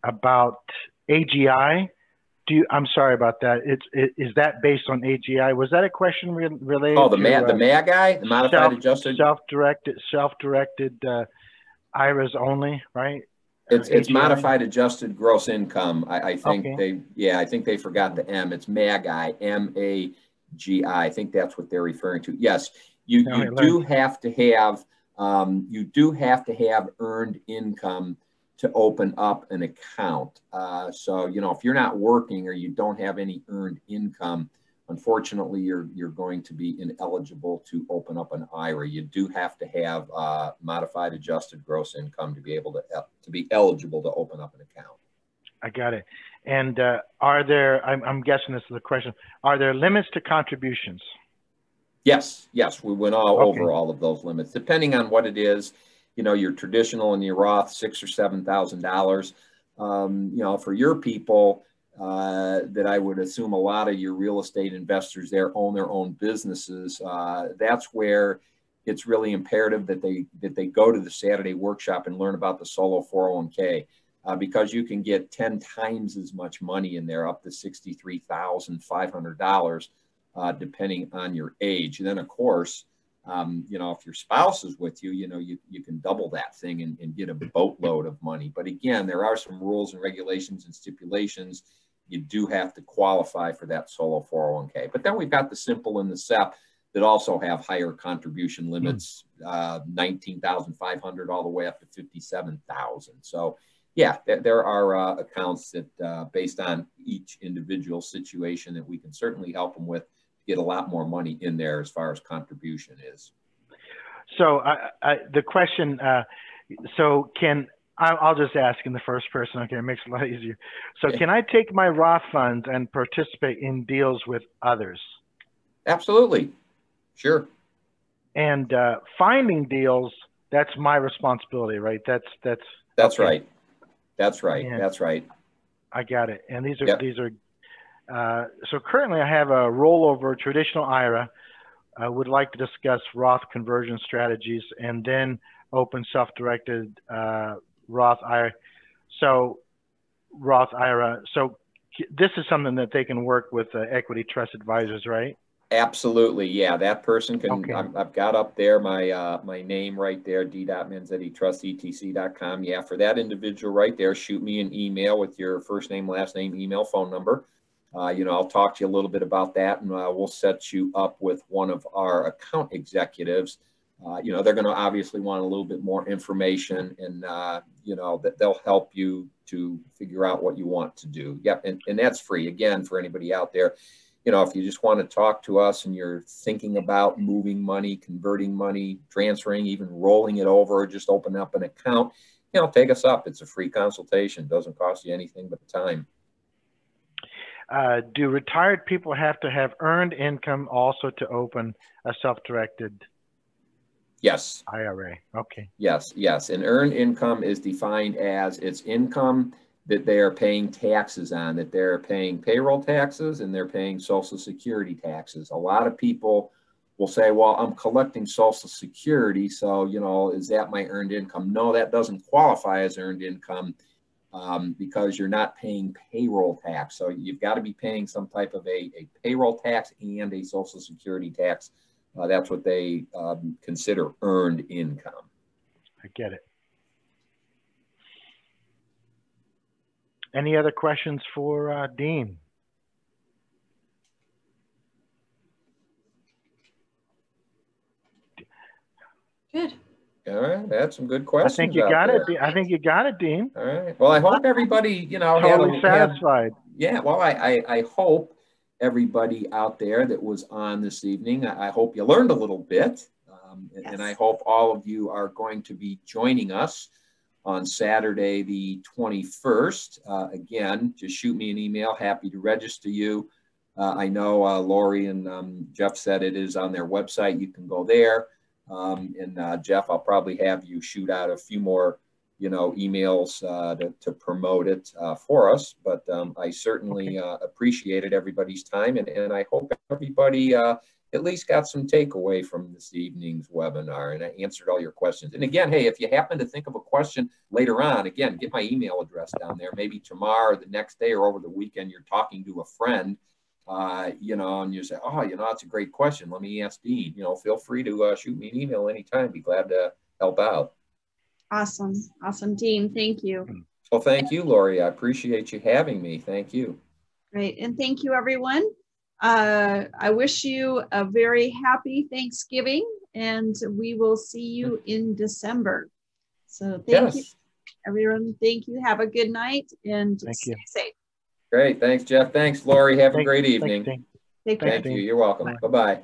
[SPEAKER 3] about AGI. I'm sorry about that. Is that based on AGI? Was that a question related?
[SPEAKER 4] Oh, the
[SPEAKER 3] to,
[SPEAKER 4] MAGI, the modified adjusted
[SPEAKER 3] self-directed IRAs only, right?
[SPEAKER 4] It's modified adjusted gross income. I think
[SPEAKER 3] okay.
[SPEAKER 4] I think they forgot the M. It's MAGI, MAGI. I think that's what they're referring to. Yes, you do have to have earned income to open up an account. So, you know, if you're not working or you don't have any earned income, unfortunately, you're going to be ineligible to open up an IRA. You do have to have modified adjusted gross income to be able to be eligible to open up an account.
[SPEAKER 3] I got it. And are there? I'm guessing this is the question. Are there limits to contributions? Yes.
[SPEAKER 4] We went over all of those limits, depending on what it is. You know, your traditional and your Roth, $6,000 or $7,000. You know, for your people that I would assume a lot of your real estate investors there own their own businesses. That's where it's really imperative that they go to the Saturday workshop and learn about the solo 401k because you can get 10 times as much money in there, up to $63,500, depending on your age. And then, of course, you know, if your spouse is with you, you know, you can double that thing and get a boatload of money. But again, there are some rules and regulations and stipulations. You do have to qualify for that solo 401k. But then we've got the simple and the SEP that also have higher contribution limits, 19,500 all the way up to 57,000. So yeah, there are accounts that based on each individual situation that we can certainly help them with. Get a lot more money in there as far as contribution is.
[SPEAKER 3] So the question, so I'll just ask in the first person. Okay, it makes it a lot easier. So can I take my Roth funds and participate in deals with others?
[SPEAKER 4] Absolutely, sure.
[SPEAKER 3] And finding deals, that's my responsibility, right? That's
[SPEAKER 4] okay. Right. That's right.
[SPEAKER 3] And
[SPEAKER 4] that's right.
[SPEAKER 3] I got it. And these are. So currently I have a rollover traditional IRA. I would like to discuss Roth conversion strategies and then open self-directed Roth IRA. So this is something that they can work with Equity Trust Advisors, right?
[SPEAKER 4] Absolutely, yeah. That person can.
[SPEAKER 3] Okay.
[SPEAKER 4] I've got up there my name right there, d.manzettitrustetc.com. Yeah, for that individual right there, shoot me an email with your first name, last name, email, phone number. I'll talk to you a little bit about that, and we'll set you up with one of our account executives. They're going to obviously want a little bit more information, and that they'll help you to figure out what you want to do. Yep, and that's free again for anybody out there. If you just want to talk to us and you're thinking about moving money, converting money, transferring, even rolling it over, or just open up an account, take us up. It's a free consultation. Doesn't cost you anything but time.
[SPEAKER 3] Do retired people have to have earned income also to open a self-directed
[SPEAKER 4] Yes.
[SPEAKER 3] IRA? Okay.
[SPEAKER 4] Yes. And earned income is defined as its income that they are paying taxes on, that they're paying payroll taxes and they're paying Social Security taxes. A lot of people will say, well, I'm collecting Social Security, so, is that my earned income? No, that doesn't qualify as earned income because you're not paying payroll tax. So you've got to be paying some type of a payroll tax and a Social Security tax. That's what they consider earned income.
[SPEAKER 3] I get it. Any other questions for Dean?
[SPEAKER 1] Good.
[SPEAKER 4] All right, that's some good questions.
[SPEAKER 3] I think you got it. I think you got it, Dean.
[SPEAKER 4] All right. Well, I hope everybody,
[SPEAKER 3] totally satisfied.
[SPEAKER 4] Yeah. Well, I hope everybody out there that was on this evening, I hope you learned a little bit, yes. And I hope all of you are going to be joining us on Saturday, the 21st. Again, just shoot me an email. Happy to register you. I know Lori and Jeff said it is on their website. You can go there. Jeff, I'll probably have you shoot out a few more, emails to promote it for us. But I certainly appreciated everybody's time, and I hope everybody at least got some takeaway from this evening's webinar, and I answered all your questions. And again, hey, if you happen to think of a question later on, again, get my email address down there. Maybe tomorrow, or the next day, or over the weekend, you're talking to a friend, and you say, oh, that's a great question. Let me ask Dean. Feel free to shoot me an email anytime. Be glad to help out.
[SPEAKER 1] Awesome. Awesome, Dean. Thank you.
[SPEAKER 4] Well, thank you, Lori. I appreciate you having me. Thank you.
[SPEAKER 1] Great. And thank you, everyone. I wish you a very happy Thanksgiving, and we will see you in December. So thank you, everyone. Thank you. Have a good night, and stay safe.
[SPEAKER 4] Great. Thanks, Jeff. Thanks, Lori. Have a great evening.
[SPEAKER 1] Take care.
[SPEAKER 4] Thank you. You're welcome. Bye-bye.